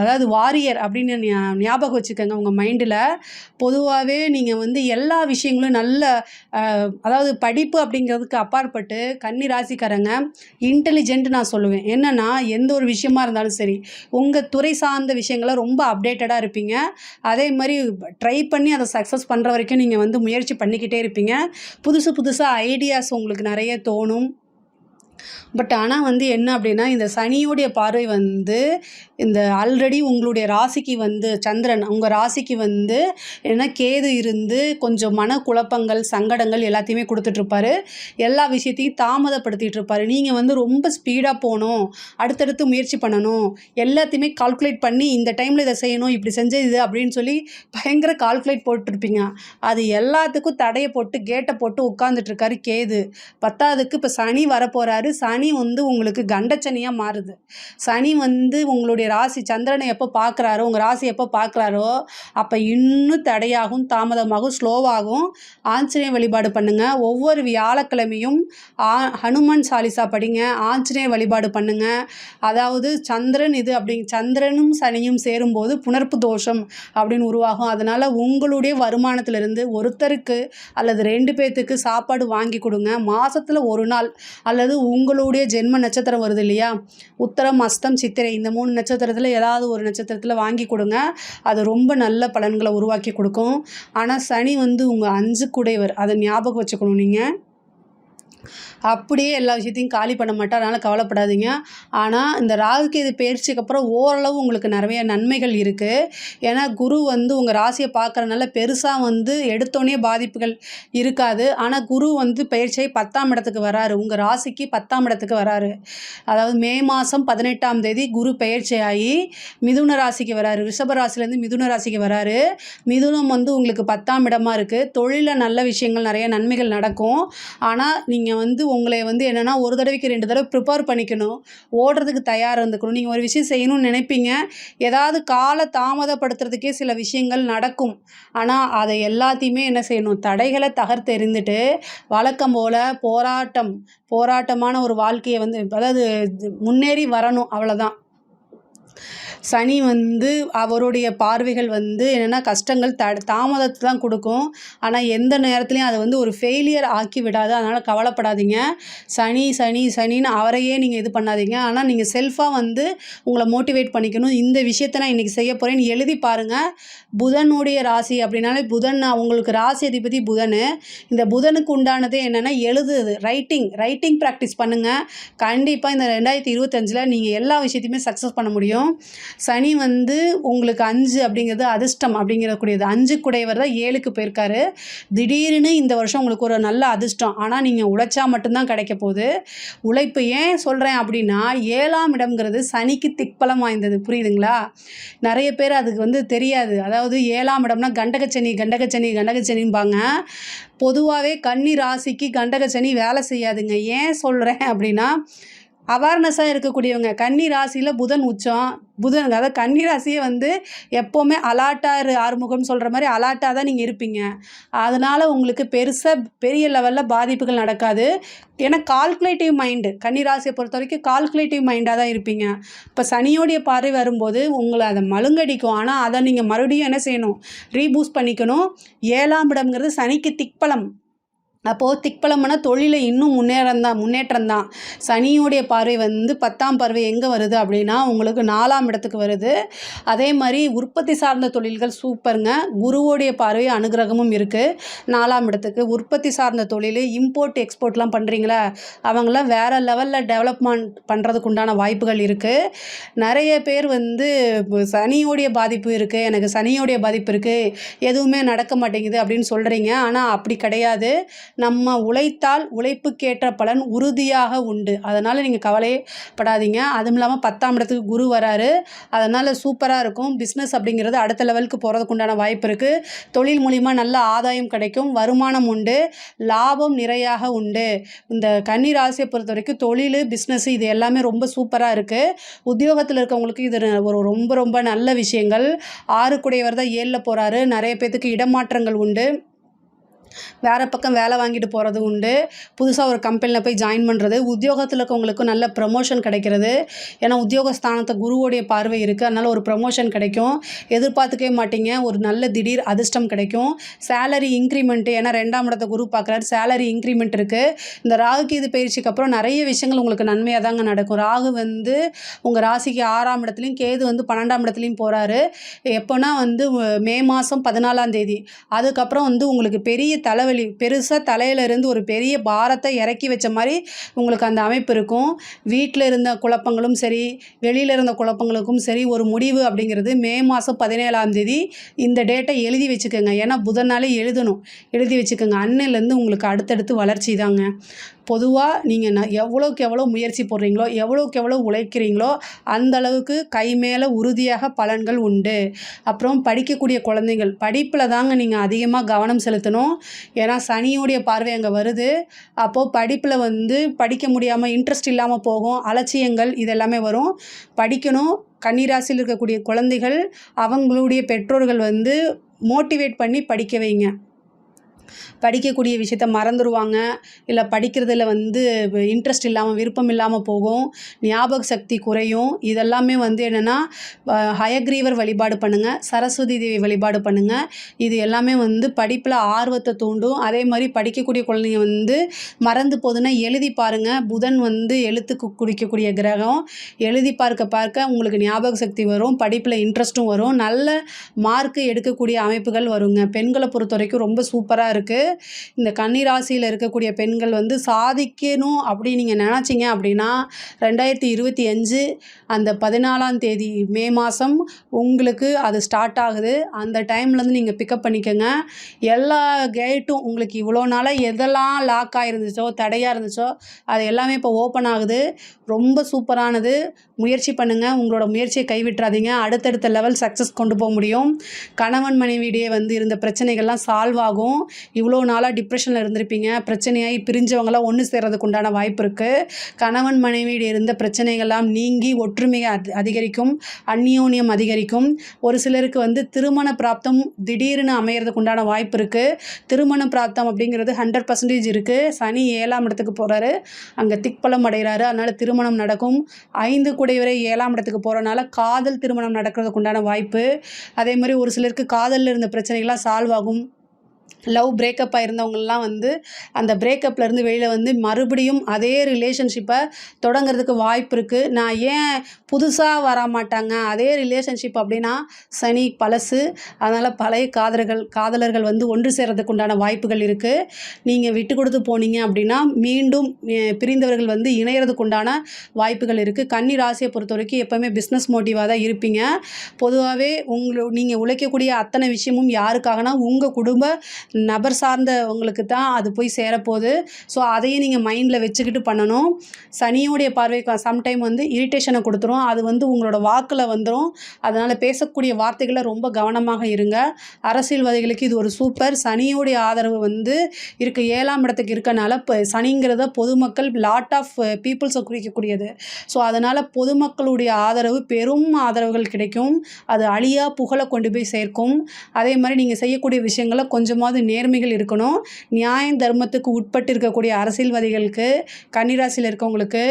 அதாவது வாரியர் அப்படின்னு ஞாபகம் வச்சுக்கோங்க உங்கள் மைண்டில். பொதுவாகவே நீங்கள் வந்து எல்லா விஷயங்களும் நல்ல அதாவது படிப்பு அப்படிங்கிறதுக்கு அப்பாற்பட்டு கன்னி ராசிக்காரங்க இன்டெலிஜென்ட் நான் சொல்லுவேன். என்னென்னா எந்த ஒரு விஷயமா இருந்தாலும் சரி உங்கள் துறை சார்ந்த விஷயங்களை ரொம்ப அப்டேட்டடாக இருப்பீங்க. அதே மாதிரி ட்ரை பண்ணி அதை சக்ஸஸ் பண்ணுற வரைக்கும் நீங்கள் வந்து முயற்சி பண்ணிக்கிட்டே இருப்பீங்க. புதுசாக ஐடியாஸ் உங்களுக்கு நிறைய தோணும். பட் ஆனால் வந்து என்ன அப்படின்னா இந்த சனியோடைய பார்வை வந்து இந்த ஆல்ரெடி உங்களுடைய ராசிக்கு வந்து சந்திரன் உங்கள் ராசிக்கு வந்து என்ன கேது இருந்து கொஞ்சம் மனக்குழப்பங்கள், சங்கடங்கள் எல்லாத்தையுமே கொடுத்துட்ருப்பாரு. எல்லா விஷயத்தையும் தாமதப்படுத்திகிட்டு இருப்பார். நீங்கள் வந்து ரொம்ப ஸ்பீடாக போகணும், அடுத்தடுத்து முயற்சி பண்ணணும், எல்லாத்தையுமே கால்குலேட் பண்ணி இந்த டைமில் இதை செய்யணும், இப்படி செஞ்சது இது அப்படின்னு சொல்லி பயங்கர கால்குலேட் போட்டுருப்பீங்க. அது எல்லாத்துக்கும் தடையை போட்டு கேட்டை போட்டு உட்காந்துட்ருக்காரு கேது. 10ஆவதுக்கு இப்போ சனி வரப்போகிறாரு. சனி வந்து உங்களுக்கு கண்டச்சனியாக மாறுது. சனி வந்து உங்களுடைய ராசி சந்திரனை எப்போ பார்க்குறாரோ, உங்கள் ராசி எப்போ பார்க்குறாரோ அப்போ இன்னும் தடையாகும், தாமதமாகும், ஸ்லோவாகும். ஆஞ்சநேய வழிபாடு பண்ணுங்கள். ஒவ்வொரு வியாழக்கிழமையும் ஹனுமான் சாலிசா படிங்க, ஆஞ்சநேய வழிபாடு பண்ணுங்கள். அதாவது சந்திரனும் சனியும் சேரும்போது புணர்ப்பு தோஷம் அப்படின்னு உருவாகும். அதனால் உங்களுடைய வருமானத்திலிருந்து ஒருத்தருக்கு அல்லது 2 பேர்த்துக்கு சாப்பாடு வாங்கி கொடுங்க. மாதத்தில் ஒரு நாள் அல்லது உங்களுடைய ஜென்ம நட்சத்திரம் வருது இல்லையா, உத்தரம், அஸ்தம், சித்திரை இந்த 3 நட்சத்திரத்தில் ஏதாவது ஒரு நட்சத்திரத்தில் வாங்கி கொடுங்க. அது ரொம்ப நல்ல பலன்களை உருவாக்கி கொடுக்கும். ஆனால் சனி வந்து உங்கள் 5 குடைவர், அதை ஞாபகம் வச்சுக்கணும் நீங்கள். அப்படியே எல்லா விஷயத்தையும் காலி பண்ண மாட்டார், அதனால் கவலைப்படாதீங்க. ஆனால் இந்த ராகுகேது பெயர்ச்சிக்கு அப்புறம் ஓரளவு உங்களுக்கு நிறைய நன்மைகள் இருக்குது. ஏன்னா குரு வந்து உங்கள் ராசியை பார்க்குறதுனால பெருசாக வந்து எடுத்தோடனே பாதிப்புகள் இருக்காது. ஆனால் குரு வந்து பெயர்ச்சியை 10ஆம் இடத்துக்கு வராரு, உங்கள் ராசிக்கு 10ஆம் இடத்துக்கு வராரு. அதாவது மே மாதம் 18ஆம் தேதி குரு பெயர்ச்சியாகி மிதுன ராசிக்கு வராரு. ரிஷப ராசிலேருந்து மிதுன ராசிக்கு வராரு. மிதுனம் வந்து உங்களுக்கு 10ஆம் இடமா இருக்குது. தொழிலில் நல்ல விஷயங்கள் நிறைய நன்மைகள் நடக்கும். ஆனால் நீங்கள் வந்து உங்களை வந்து என்னென்னா ஒரு தடவைக்கு 2 தடவை ப்ரிப்பேர் பண்ணிக்கணும், ஓடுறதுக்கு தயாராக இருந்துக்கணும். நீங்கள் ஒரு விஷயம் செய்யணும்னு நினைப்பீங்க, ஏதாவது கால தாமதப்படுத்துறதுக்கே சில விஷயங்கள் நடக்கும். ஆனால் அதை எல்லாத்தையுமே என்ன செய்யணும், தடைகளை தகர்த்து எறிந்துட்டு வழக்கம் போல் போராட்டமான ஒரு வாழ்க்கையை வந்து அதாவது முன்னேறி வரணும், அவ்வளோதான். சனி வந்து அவருடைய பார்வைகள் வந்து என்னென்னா கஷ்டங்கள் தாமதத்தை தான் கொடுக்கும். ஆனால் எந்த நேரத்துலையும் அதை வந்து ஒரு ஃபெயிலியர் ஆக்கி விடாது. அதனால் கவலைப்படாதீங்க. சனின்னு அவரையே நீங்கள் இது பண்ணாதீங்க. ஆனால் நீங்கள் செல்ஃபாக வந்து உங்களை மோட்டிவேட் பண்ணிக்கணும். இந்த விஷயத்தை நான் இன்றைக்கி செய்ய போகிறேன்னு எழுதி பாருங்கள். புதனுடைய ராசி அப்படின்னாலே புதன், உங்களுக்கு ராசி அதிபதி புதன். இந்த புதனுக்கு உண்டானதே என்னென்னா எழுதுது, ரைட்டிங் ப்ராக்டிஸ் பண்ணுங்கள். கண்டிப்பாக இந்த 2025 நீங்கள் எல்லா விஷயத்தையுமே சக்ஸஸ் பண்ண முடியும். சனி வந்து உங்களுக்கு 5 அப்படிங்கிறது அதிர்ஷ்டம் அப்படிங்கிறக்கூடியது. 5 குடையவர் தான் 7க்கு போயிருக்காரு. திடீர்னு இந்த வருஷம் உங்களுக்கு ஒரு நல்ல அதிர்ஷ்டம். ஆனால் நீங்கள் உழைச்சா மட்டும்தான் கிடைக்க போகுது. உழைப்பு ஏன் சொல்கிறேன் அப்படின்னா, 7ஆம் இடம்ங்கிறது சனிக்கு திக்பலம் வாய்ந்தது, புரியுதுங்களா? நிறைய பேர் அதுக்கு வந்து தெரியாது. அதாவது 7ஆம் இடம்னா கண்டகச்சனிம்பாங்க. பொதுவாகவே கன்னி ராசிக்கு கண்டகச்சனி வேலை செய்யாதுங்க. ஏன் சொல்கிறேன் அப்படின்னா, அவேர்னஸாக இருக்கக்கூடியவங்க, கன்னி ராசியில் புதன் உச்சம், அதாவது கன்னி ராசியே வந்து எப்போவுமே அலாட்டாக ஆறுமுகம்னு சொல்கிற மாதிரி அலாட்டாக தான் நீங்கள் இருப்பீங்க. அதனால் உங்களுக்கு பெரிய லெவலில் பாதிப்புகள் நடக்காது. ஏன்னா கால்குலேட்டிவ் மைண்டு, கன்னி ராசியை பொறுத்த வரைக்கும் கால்குலேட்டிவ் மைண்டாக தான் இருப்பீங்க. இப்போ சனியோடைய பார்வை வரும்போது உங்களை அதை மழுங்கடிக்கும். ஆனால் அதை நீங்கள் மறுபடியும் என்ன செய்யணும், ரீபூஸ்ட் பண்ணிக்கணும். 7ஆம் இடம்ங்கிறது சனிக்கு திக்பலம். அப்போது திக்பலம்னா தொழிலை இன்னும் முன்னேற்றம் தான். சனியோடைய பார்வை வந்து 10ஆம் பார்வை எங்கே வருது அப்படின்னா உங்களுக்கு 4ஆம் இடத்துக்கு வருது. அதே மாதிரி உற்பத்தி சார்ந்த தொழில்கள் சூப்பருங்க. குருவோடைய பார்வை அனுகிரகமும் இருக்குது 4ஆம் இடத்துக்கு. உற்பத்தி சார்ந்த தொழில், இம்போர்ட் எக்ஸ்போர்ட்லாம் பண்ணுறீங்களா, அவங்களாம் வேறு லெவலில் டெவலப்மெண்ட் பண்ணுறதுக்கு உண்டான வாய்ப்புகள் இருக்குது. நிறைய பேர் வந்து சனியோடைய பாதிப்பு இருக்குது, எனக்கு சனியோடைய பாதிப்பு இருக்குது, எதுவுமே நடக்க மாட்டேங்குது அப்படின்னு சொல்கிறீங்க. ஆனால் அப்படி கிடையாது. நம்ம உழைத்தால் உழைப்புக்கேற்ற பலன் உறுதியாக உண்டு. அதனால் நீங்கள் கவலைப்படாதீங்க. அதுவும் இல்லாமல் 10ஆம் இடத்துக்கு குரு வராரு. அதனால் சூப்பராக இருக்கும். பிஸ்னஸ் அப்படிங்கிறது அடுத்த லெவலுக்கு போகிறதுக்கு உண்டான வாய்ப்பு இருக்குது. தொழில் மூலிமா நல்ல ஆதாயம் கிடைக்கும், வருமானம் உண்டு, லாபம் நிறையாக உண்டு. இந்த கன்னி ராசியை பொறுத்த வரைக்கும் தொழில், பிஸ்னஸ் இது எல்லாமே ரொம்ப சூப்பராக இருக்குது. உத்தியோகத்தில் இருக்கவங்களுக்கு இது ஒரு ரொம்ப ரொம்ப நல்ல விஷயங்கள். 6 குடையவர் தான் 7ல் போகிறாரு. நிறைய பேர்த்துக்கு இடமாற்றங்கள் உண்டு, வேறு பக்கம் வேலை வாங்கிட்டு போகிறது உண்டு, புதுசாக ஒரு கம்பெனியில் போய் ஜாயின் பண்ணுறது, உத்தியோகத்தில் இருக்கவங்களுக்கு நல்ல ப்ரமோஷன் கிடைக்கிறது. ஏன்னா உத்தியோகஸ்தானத்தை குருவோடைய பார்வை இருக்குது, அதனால் ஒரு ப்ரமோஷன் கிடைக்கும். எதிர்பார்த்துக்கவே மாட்டீங்க, ஒரு நல்ல திடீர் அதிர்ஷ்டம் கிடைக்கும். சேலரி இன்க்ரிமெண்ட்டு, ஏன்னா 2ஆம் இடத்தை குரு பார்க்குறாரு, சேலரி இன்க்ரிமெண்ட் இருக்குது. இந்த ராகுகேது பயிற்சிக்கு அப்புறம் நிறைய விஷயங்கள் உங்களுக்கு நன்மையாக தாங்க நடக்கும். ராகு வந்து உங்கள் ராசிக்கு 6ஆம் இடத்துலையும், கேது வந்து 12ஆம் இடத்துலையும் போகிறாரு. எப்போனா வந்து மே மாதம் 14ஆம் தேதி. அதுக்கப்புறம் வந்து உங்களுக்கு பெரிய தலைவலி, பெருசாக தலையிலேருந்து ஒரு பெரிய பாரத்தை இறக்கி வச்ச மாதிரி உங்களுக்கு அந்த அமைப்பு இருக்கும். வீட்டில் இருந்த குழப்பங்களும் சரி, வெளியில் இருந்த குழப்பங்களுக்கும் சரி ஒரு முடிவு அப்படிங்கிறது மே மாதம் 17ஆம் தேதி. இந்த டேட்டை எழுதி வச்சுக்கோங்க. ஏன்னா புதனாலே எழுதி வச்சுக்கோங்க. அன்னையிலேருந்து உங்களுக்கு அடுத்தடுத்து வளர்ச்சி தாங்க. பொதுவாக நீங்கள் எவ்வளோக்கு எவ்வளோ முயற்சி போடுறீங்களோ, எவ்வளோக்கு எவ்வளோ உழைக்கிறீங்களோ அந்தளவுக்கு கை மேலே உறுதியாக பலன்கள் உண்டு. அப்புறம் படிக்கக்கூடிய குழந்தைகள், படிப்பில் தாங்க நீங்கள் அதிகமாக கவனம் செலுத்தணும். ஏன்னா சனியோடைய பார்வை அங்கே வருது. அப்போது படிப்பில் வந்து படிக்க முடியாமல் இன்ட்ரெஸ்ட் இல்லாமல் போகும், அலட்சியங்கள் இதெல்லாமே வரும். படிக்கணும். கன்னிராசியில் இருக்கக்கூடிய குழந்தைகள் அவங்களுடைய பெற்றோர்கள் வந்து மோட்டிவேட் பண்ணி படிக்க வைங்க. படிக்கக்கூடிய விஷயத்த மறந்துடுவாங்க, இல்லை படிக்கிறதுல வந்து இன்ட்ரெஸ்ட் இல்லாமல் விருப்பம் இல்லாமல் போகும், ஞாபக சக்தி குறையும். இதெல்லாமே வந்து என்னென்னா ஹயக்ரீவர் வழிபாடு பண்ணுங்கள், சரஸ்வதி தேவி வழிபாடு பண்ணுங்கள். இது எல்லாமே வந்து படிப்பில் ஆர்வத்தை தூண்டும். அதே மாதிரி படிக்கக்கூடிய குழந்தைங்க வந்து மறந்து போகுதுன்னா எழுதி பாருங்கள். புதன் வந்து எழுத்துக்கு குறிக்கக்கூடிய கிரகம். எழுதி பார்க்க பார்க்க உங்களுக்கு ஞாபக சக்தி வரும், படிப்பில் இன்ட்ரெஸ்ட்டும் வரும், நல்ல மார்க்கு எடுக்கக்கூடிய அமைப்புகள் வருங்க. பெண்களை பொறுத்த வரைக்கும் ரொம்ப சூப்பராக இருக்குது. இந்த கன்னி ராசியில் இருக்கக்கூடிய பெண்கள் வந்து சாதிக்கணும் அப்படி நீங்கள் நினச்சிங்க அப்படின்னா 2025 அந்த 14ஆம் தேதி மே மாதம் உங்களுக்கு அது ஸ்டார்ட் ஆகுது. அந்த டைம்லேருந்து நீங்கள் பிக்கப் பண்ணிக்கோங்க. எல்லா கேட்டும் உங்களுக்கு இவ்வளோ நாளாக எதெல்லாம் லாக் ஆகிருந்துச்சோ, தடையாக இருந்துச்சோ, அது எல்லாமே இப்போ ஓப்பன் ஆகுது. ரொம்ப சூப்பரானது. முயற்சி பண்ணுங்கள், உங்களோட முயற்சியை கைவிட்டுறாதீங்க. அடுத்தடுத்த லெவல் சக்ஸஸ் கொண்டு போக முடியும். கணவன் மனைவியிடையே வந்து இருந்த பிரச்சனைகள்லாம் சால்வ் ஆகும். இவ்வளோ நாளாக டிப்ரெஷனில் இருந்திருப்பீங்க, பிரச்சனையாகி பிரிஞ்சவங்களாம் ஒன்று சேர்றதுக்கு உண்டான வாய்ப்பு இருக்குது. கணவன் மனைவியிடையே இருந்த பிரச்சனைகள்லாம் நீங்கி ஒற்றுமையை அதிகரிக்கும், அந்யோன்யம் அதிகரிக்கும். ஒரு சிலருக்கு வந்து திருமண பிராப்தம் திடீர்னு அமையறதுக்கு உண்டான வாய்ப்பு இருக்குது. திருமண பிராப்தம் அப்படிங்கிறது 100% இருக்குது. சனி 7ஆம் இடத்துக்கு போகிறாரு, அங்கே திக்பலம் அடைகிறாரு. அதனால் திருமணம் நடக்கும். 5 கூடையவரை 7ஆம் இடத்துக்கு போகிறனால காதல் திருமணம் நடக்கிறதுக்கு உண்டான வாய்ப்பு. அதே மாதிரி ஒரு சிலருக்கு காதலில் இருந்த பிரச்சனைகள்லாம் சால்வ் ஆகும். லவ் பிரேக்கப் ஆயிருந்தவங்கலாம் வந்து அந்த பிரேக்கப்லேருந்து வெளியில் வந்து மறுபடியும் அதே ரிலேஷன்ஷிப்பை தொடங்கிறதுக்கு வாய்ப்பு இருக்குது. நான் ஏன் புதுசாக வர மாட்டாங்க அதே ரிலேஷன்ஷிப் அப்படின்னா சனி பழசு. அதனால் பழைய காதலர்கள் வந்து ஒன்று சேர்றதுக்கு உண்டான வாய்ப்புகள் இருக்குது. நீங்கள் விட்டு கொடுத்து போனீங்க அப்படின்னா மீண்டும் பிரிந்தவர்கள் வந்து இணையறதுக்கு உண்டான வாய்ப்புகள் இருக்குது. கன்னி ராசியை பொறுத்த வரைக்கும் எப்போவுமே பிஸ்னஸ் மோட்டிவாக தான் இருப்பீங்க. பொதுவாகவே நீங்கள் உழைக்கக்கூடிய அத்தனை விஷயமும் யாருக்காகனா உங்கள் குடும்ப நபர் சார்ந்தவங்களுக்கு தான் அது போய் சேரப்போகுது. ஸோ அதையும் நீங்கள் மைண்டில் வச்சுக்கிட்டு பண்ணணும். சனியோடைய பார்வை சம்டைம் வந்து இரிட்டேஷனை கொடுத்துரும். அது வந்து உங்களோட வாக்கில் வந்துடும். அதனால் பேசக்கூடிய வார்த்தைகளை ரொம்ப கவனமாக இருங்க. அரசியல்வாதிகளுக்கு இது ஒரு சூப்பர். சனியோடைய ஆதரவு வந்து இருக்க 7ஆம் இடத்துக்கு இருக்கனால இப்போ சனிங்கிறத பொதுமக்கள் லாட் ஆஃப் பீப்புள்ஸை குறிக்கக்கூடியது. ஸோ அதனால் பொதுமக்களுடைய ஆதரவு பெரும் ஆதரவுகள் கிடைக்கும். அது அழியா புகழை கொண்டு போய் சேர்க்கும். அதே மாதிரி நீங்கள் செய்யக்கூடிய விஷயங்களை கொஞ்சமாவது நேர்மைகள் இருக்கணும். நியாயம் தர்மத்துக்கு உட்பட்டு இருக்கக்கூடிய அரசியல்வாதிகளுக்கு, கன்னிராசியில் இருக்கவங்களுக்கு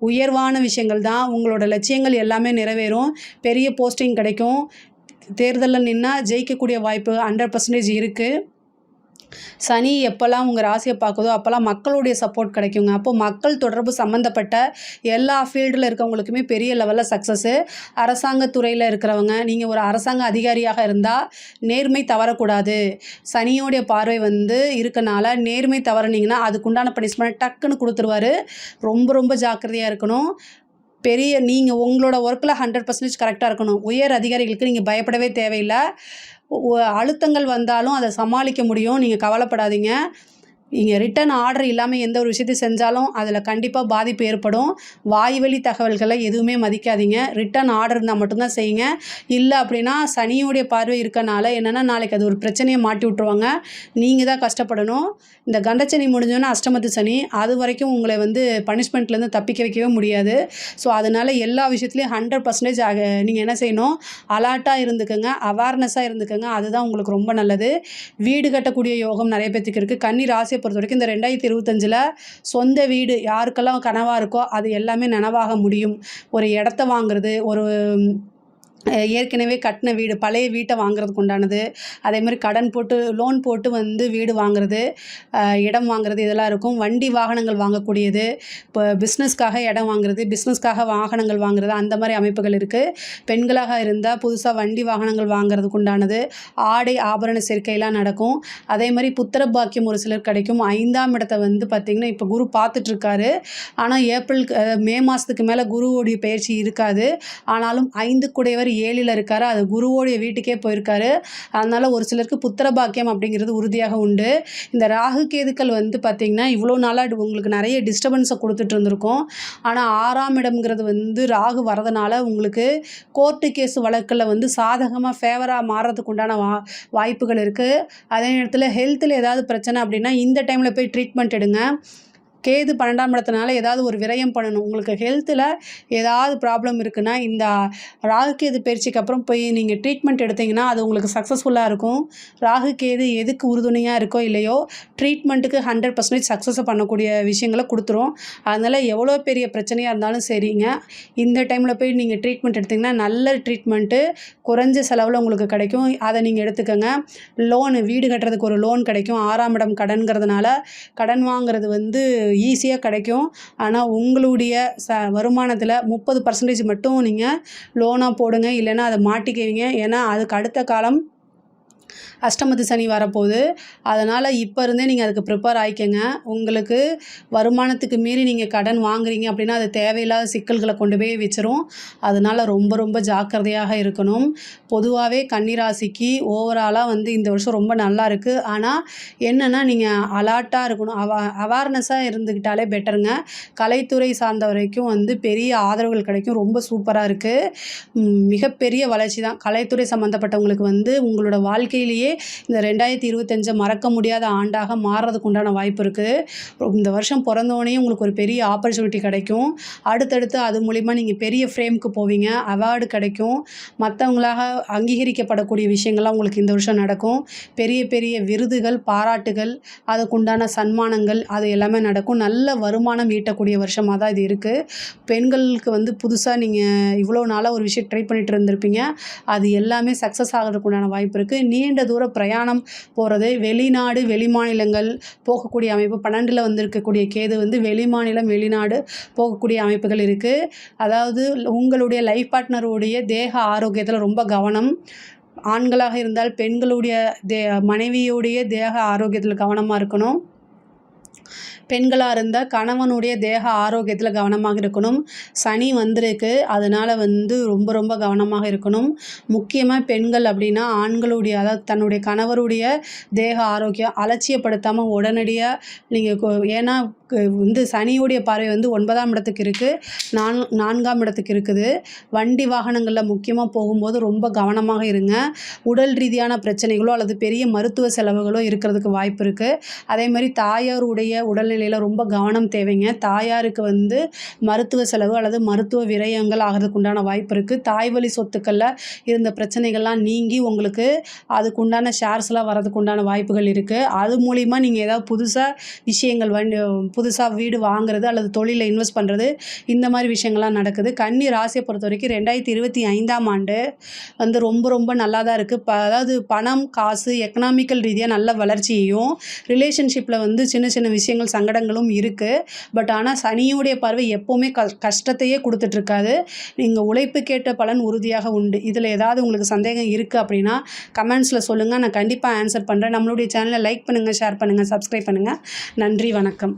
உயர்வான விஷயங்கள் தான். உங்களோட லட்சியங்கள் எல்லாமே நிறைவேறும். பெரிய போஸ்டிங் கிடைக்கும். தேர்தலில் நின்னா ஜெயிக்கக்கூடிய வாய்ப்பு 100% இருக்குது. சனி எப்போல்லாம் உங்கள் ராசியை பார்க்குதோ அப்போல்லாம் மக்களுடைய சப்போர்ட் கிடைக்குங்க. அப்போது மக்கள் தொடர்பு சம்மந்தப்பட்ட எல்லா ஃபீல்டில் இருக்கவங்களுக்குமே பெரிய லெவலில் சக்ஸஸ்ஸு. அரசாங்கத்துறையில் இருக்கிறவங்க, நீங்கள் ஒரு அரசாங்க அதிகாரியாக இருந்தால் நேர்மை தவறக்கூடாது. சனியோடைய பார்வை வந்து இருக்கனால நேர்மை தவறுனீங்கன்னா அதுக்குண்டான பனிஷ்மெண்ட் டக்குன்னு கொடுத்துருவாரு. ரொம்ப ரொம்ப ஜாக்கிரதையாக இருக்கணும். நீங்கள் உங்களோட ஒர்க்கில் 100% கரெக்டாக இருக்கணும். உயர் அதிகாரிகளுக்கு நீங்கள் பயப்படவே தேவையில்லை. அழுத்தங்கள் வந்தாலும் அதை சமாளிக்க முடியும். நீங்கள் கவலைப்படாதீங்க. நீங்கள் ரிட்டன் ஆர்டர் இல்லாமல் எந்த ஒரு விஷயத்தையும் செஞ்சாலும் அதில் கண்டிப்பாக பாதிப்பு ஏற்படும். வாய்வழி தகவல்களை எதுவுமே மதிக்காதீங்க. ரிட்டன் ஆர்டர் இருந்தால் மட்டும்தான் செய்யுங்க. இல்லை அப்படின்னா சனியோடைய பார்வை இருக்கனால என்னென்னா நாளைக்கு அது ஒரு பிரச்சனையை மாட்டி விட்ருவாங்க. நீங்கள் தான் கஷ்டப்படணும். இந்த கண்டச்சனி முடிஞ்சோன்னா அஷ்டமத்து சனி, அது வரைக்கும் உங்களை வந்து பனிஷ்மெண்ட்லேருந்து தப்பிக்க வைக்கவே முடியாது. ஸோ அதனால் எல்லா விஷயத்துலையும் 100% நீங்கள் என்ன செய்யணும், அலர்ட்டாக இருந்துக்கோங்க, அவேர்னஸாக இருந்துக்கோங்க. அதுதான் உங்களுக்கு ரொம்ப நல்லது. வீடு கட்டக்கூடிய யோகம் நிறைய பேத்துக்கு இருக்குது. கன்னி ராசியை பொறுத்த வரைக்கும் இந்த 2025 சொந்த வீடு யாருக்கெல்லாம் கனவாக இருக்கோ அது எல்லாமே நனவாக முடியும். ஒரு இடத்த வாங்குறது, ஒரு ஏற்கனவே கட்டின வீடு, பழைய வீட்டை வாங்குறதுக்கு உண்டானது, அதே மாதிரி கடன் போட்டு லோன் போட்டு வந்து வீடு வாங்குறது, இடம் வாங்குறது, இதெல்லாம் இருக்கும். வண்டி வாகனங்கள் வாங்கக்கூடியது, இப்போ பிஸ்னஸ்க்காக இடம் வாங்குறது, பிஸ்னஸ்க்காக வாகனங்கள் வாங்குறது, அந்த மாதிரி அமைப்புகள் இருக்குது. பெண்களாக இருந்தால் புதுசாக வண்டி வாகனங்கள் வாங்குறதுக்கு உண்டானது, ஆடை ஆபரண சேர்க்கையெல்லாம் நடக்கும். அதே மாதிரி புத்திர பாக்கியம் ஒரு சிலர் கிடைக்கும். 5ஆம் இடத்தை வந்து பார்த்திங்கன்னா இப்போ குரு பார்த்துட்ருக்காரு. ஆனால் மே மாதத்துக்கு மேலே குருவோடைய பயிற்சி இருக்காது. ஆனாலும் 5 கூடையவர் 7ல் இருக்காரு. அது குருவோடைய வீட்டுக்கே போயிருக்காரு. அதனால் ஒரு சிலருக்கு புத்திர பாக்கியம் அப்படிங்கிறது உறுதியாக உண்டு. இந்த ராகு கேதுக்கள் வந்து பார்த்திங்கன்னா இவ்வளோ நாளாக உங்களுக்கு நிறைய டிஸ்டர்பன்ஸை கொடுத்துட்டு இருந்திருக்கும். ஆனால் 6ஆம் இடம்ங்கிறது வந்து ராகு வரதுனால உங்களுக்கு கோர்ட்டு கேஸ் வழக்கில் வந்து சாதகமாக ஃபேவராக மாறுறதுக்கு உண்டான வாய்ப்புகள் இருக்குது. அதே நேரத்தில் ஹெல்த்தில் ஏதாவது பிரச்சனை அப்படின்னா இந்த டைமில் போய் ட்ரீட்மெண்ட் எடுங்க. கேது 12ஆம் இடத்துனால ஏதாவது ஒரு விரயம் பண்ணணும். உங்களுக்கு ஹெல்த்தில் ஏதாவது ப்ராப்ளம் இருக்குன்னா, இந்த ராகு கேது பயிற்சிக்கு அப்புறம் போய் நீங்கள் ட்ரீட்மெண்ட் எடுத்தீங்கன்னா, அது உங்களுக்கு சக்ஸஸ்ஃபுல்லாக இருக்கும். ராகு கேது எதுக்கு உறுதுணையாக இருக்கோ இல்லையோ, ட்ரீட்மெண்ட்டுக்கு 100% சக்ஸஸை பண்ணக்கூடிய விஷயங்கள குடுத்துரும். அதனால எவ்வளோ பெரிய பிரச்சனையா இருந்தாலும் சரிங்க, இந்த டைமில் போய் நீங்கள் ட்ரீட்மெண்ட் எடுத்தீங்கன்னா, நல்ல ட்ரீட்மெண்ட்டு குறைஞ்ச செலவில் உங்களுக்கு கிடைக்கும். அதை நீங்கள் எடுத்துக்கங்க. வீடு கட்டுறதுக்கு ஒரு லோன் கிடைக்கும். 6ஆம் இடம் கடன்கிறதுனால, கடன் வாங்குறது வந்து ஈஸியா கிடைக்கும். ஆனா, உங்களுடைய வருமானத்தில 30% மட்டும் நீங்க லோனா போடுங்க. இல்லன்னா அத மாட்டிக்குவீங்க. ஏன்னா, அதுக்கு அடுத்த காலம் அஷ்டமத்து சனி வரப்போகுது. அதனால் இப்போ இருந்தே நீங்கள் அதுக்கு ப்ரிப்பேர் ஆயிக்கங்க. உங்களுக்கு வருமானத்துக்கு மீறி நீங்கள் கடன் வாங்குறீங்க அப்படின்னா, அது தேவையில்லாத சிக்கல்களை கொண்டு போய் வச்சிரும். அதனால் ரொம்ப ரொம்ப ஜாக்கிரதையாக இருக்கணும். பொதுவாகவே கன்னிராசிக்கு ஓவராலாக வந்து இந்த வருஷம் ரொம்ப நல்லா இருக்குது. ஆனால் என்னென்னா, நீங்கள் அலர்ட்டாக இருக்கணும். அவேர்னஸாக இருந்துக்கிட்டாலே பெட்டருங்க. கலைத்துறை சார்ந்த வரைக்கும் வந்து பெரிய ஆதரவுகள் கிடைக்கும். ரொம்ப சூப்பராக இருக்குது. மிகப்பெரிய வளர்ச்சி தான். கலைத்துறை சம்மந்தப்பட்டவங்களுக்கு வந்து உங்களோட வாழ்க்கையிலேயே இந்த 2025 மறக்க முடியாத ஆண்டாக மாறுறதுக்கு உண்டான வாய்ப்பு இருக்குது. இந்த வருஷம் பிறந்தோடனே உங்களுக்கு ஒரு பெரிய ஆப்பர்ச்சுனிட்டி கிடைக்கும். அடுத்தடுத்து அது மூலிமா நீங்கள் பெரிய ஃப்ரேமுக்கு போவீங்க. அவார்டு கிடைக்கும். மற்றவங்களாக அங்கீகரிக்கப்படக்கூடிய விஷயங்கள்லாம் உங்களுக்கு இந்த வருஷம் நடக்கும். பெரிய பெரிய விருதுகள், பாராட்டுகள், அதுக்குண்டான சன்மானங்கள் அது எல்லாமே நடக்கும். நல்ல வருமானம் ஈட்டக்கூடிய வருஷமாக தான் இது இருக்குது. பெண்களுக்கு வந்து புதுசாக நீங்கள் இவ்வளோ நாளாக ஒரு விஷயம் ட்ரை பண்ணிட்டு இருந்திருப்பீங்க. அது எல்லாமே சக்ஸஸ் ஆகிறதுக்கு உண்டான வாய்ப்பு இருக்குது. நீண்ட தூர பிரயாணம் போகிறது, வெளிநாடு வெளிமாநிலங்கள் போகக்கூடிய அமைப்பு 12ல் வந்திருக்கக்கூடிய கேது வந்து வெளிமாநிலம் வெளிநாடு போகக்கூடிய அமைப்புகள் இருக்குது. அதாவது உங்களுடைய லைஃப் பார்ட்னருடைய தேக ஆரோக்கியத்தில் ரொம்ப கவனம். ஆண்களாக இருந்தால் பெண்களுடைய மனைவியுடைய தேக ஆரோக்கியத்தில் கவனமாக இருக்கணும். பெண்களாக இருந்தால் கணவனுடைய தேக ஆரோக்கியத்தில் கவனமாக இருக்கணும். சனி வந்திருக்கு. அதனால் வந்து ரொம்ப ரொம்ப கவனமாக இருக்கணும். முக்கியமாக பெண்கள் அப்படின்னா ஆண்களுடைய அதாவது தன்னுடைய கணவருடைய தேக ஆரோக்கியம் அலட்சியப்படுத்தாமல் உடனடியாக நீங்கள் ஏன்னா வந்து சனியுடைய பார்வை வந்து 9ஆம் இடத்துக்கு இருக்குது. 4ஆம் இடத்துக்கு இருக்குது. வண்டி வாகனங்களில் முக்கியமாக போகும்போது ரொம்ப கவனமாக இருங்க. உடல் ரீதியான பிரச்சனைகளோ அல்லது பெரிய மருத்துவ செலவுகளோ இருக்கிறதுக்கு வாய்ப்பு இருக்குது. அதே மாதிரி தாயாருடைய உடல்நிலையில் ரொம்ப கவனம் தேவைங்க. தாயாருக்கு வந்து மருத்துவ செலவு அல்லது மருத்துவ விரயங்கள் ஆகிறதுக்கு உண்டான வாய்ப்பு இருக்குது. தாய்வழி சொத்துக்களில் இருந்த பிரச்சனைகள்லாம் நீங்கி உங்களுக்கு அதுக்குண்டான ஷேர்ஸ்லாம் வரதுக்கு உண்டான வாய்ப்புகள் இருக்குது. அது மூலிமா நீங்கள் ஏதாவது புதுசாக விஷயங்கள் புதுசாக வீடு வாங்குறது அல்லது தொழிலில் இன்வெஸ்ட் பண்ணுறது இந்த மாதிரி விஷயங்கள்லாம் நடக்குது. கன்னி ராசியை பொறுத்த வரைக்கும் 2025ஆம் ஆண்டு வந்து ரொம்ப ரொம்ப நல்லா தான் இருக்குது. அதாவது பணம், காசு, எக்கனாமிக்கல் ரீதியாக நல்ல வளர்ச்சியையும், ரிலேஷன்ஷிப்பில் வந்து சின்ன சின்ன விஷயங்கள் சங்கடங்களும் இருக்குது. பட் ஆனால் சனியுடைய பார்வை எப்போவுமே கஷ்டத்தையே கொடுத்துட்ருக்காது. நீங்கள் உழைப்புக்கேற்ற பலன் உறுதியாக உண்டு. இதில் ஏதாவது உங்களுக்கு சந்தேகம் இருக்குது அப்படின்னா கமெண்ட்ஸில் சொல்லுங்கள். நான் கண்டிப்பாக ஆன்சர் பண்ணுறேன். நம்மளுடைய சேனலை லைக் பண்ணுங்கள், ஷேர் பண்ணுங்கள், சப்ஸ்கிரைப் பண்ணுங்கள். நன்றி, வணக்கம்.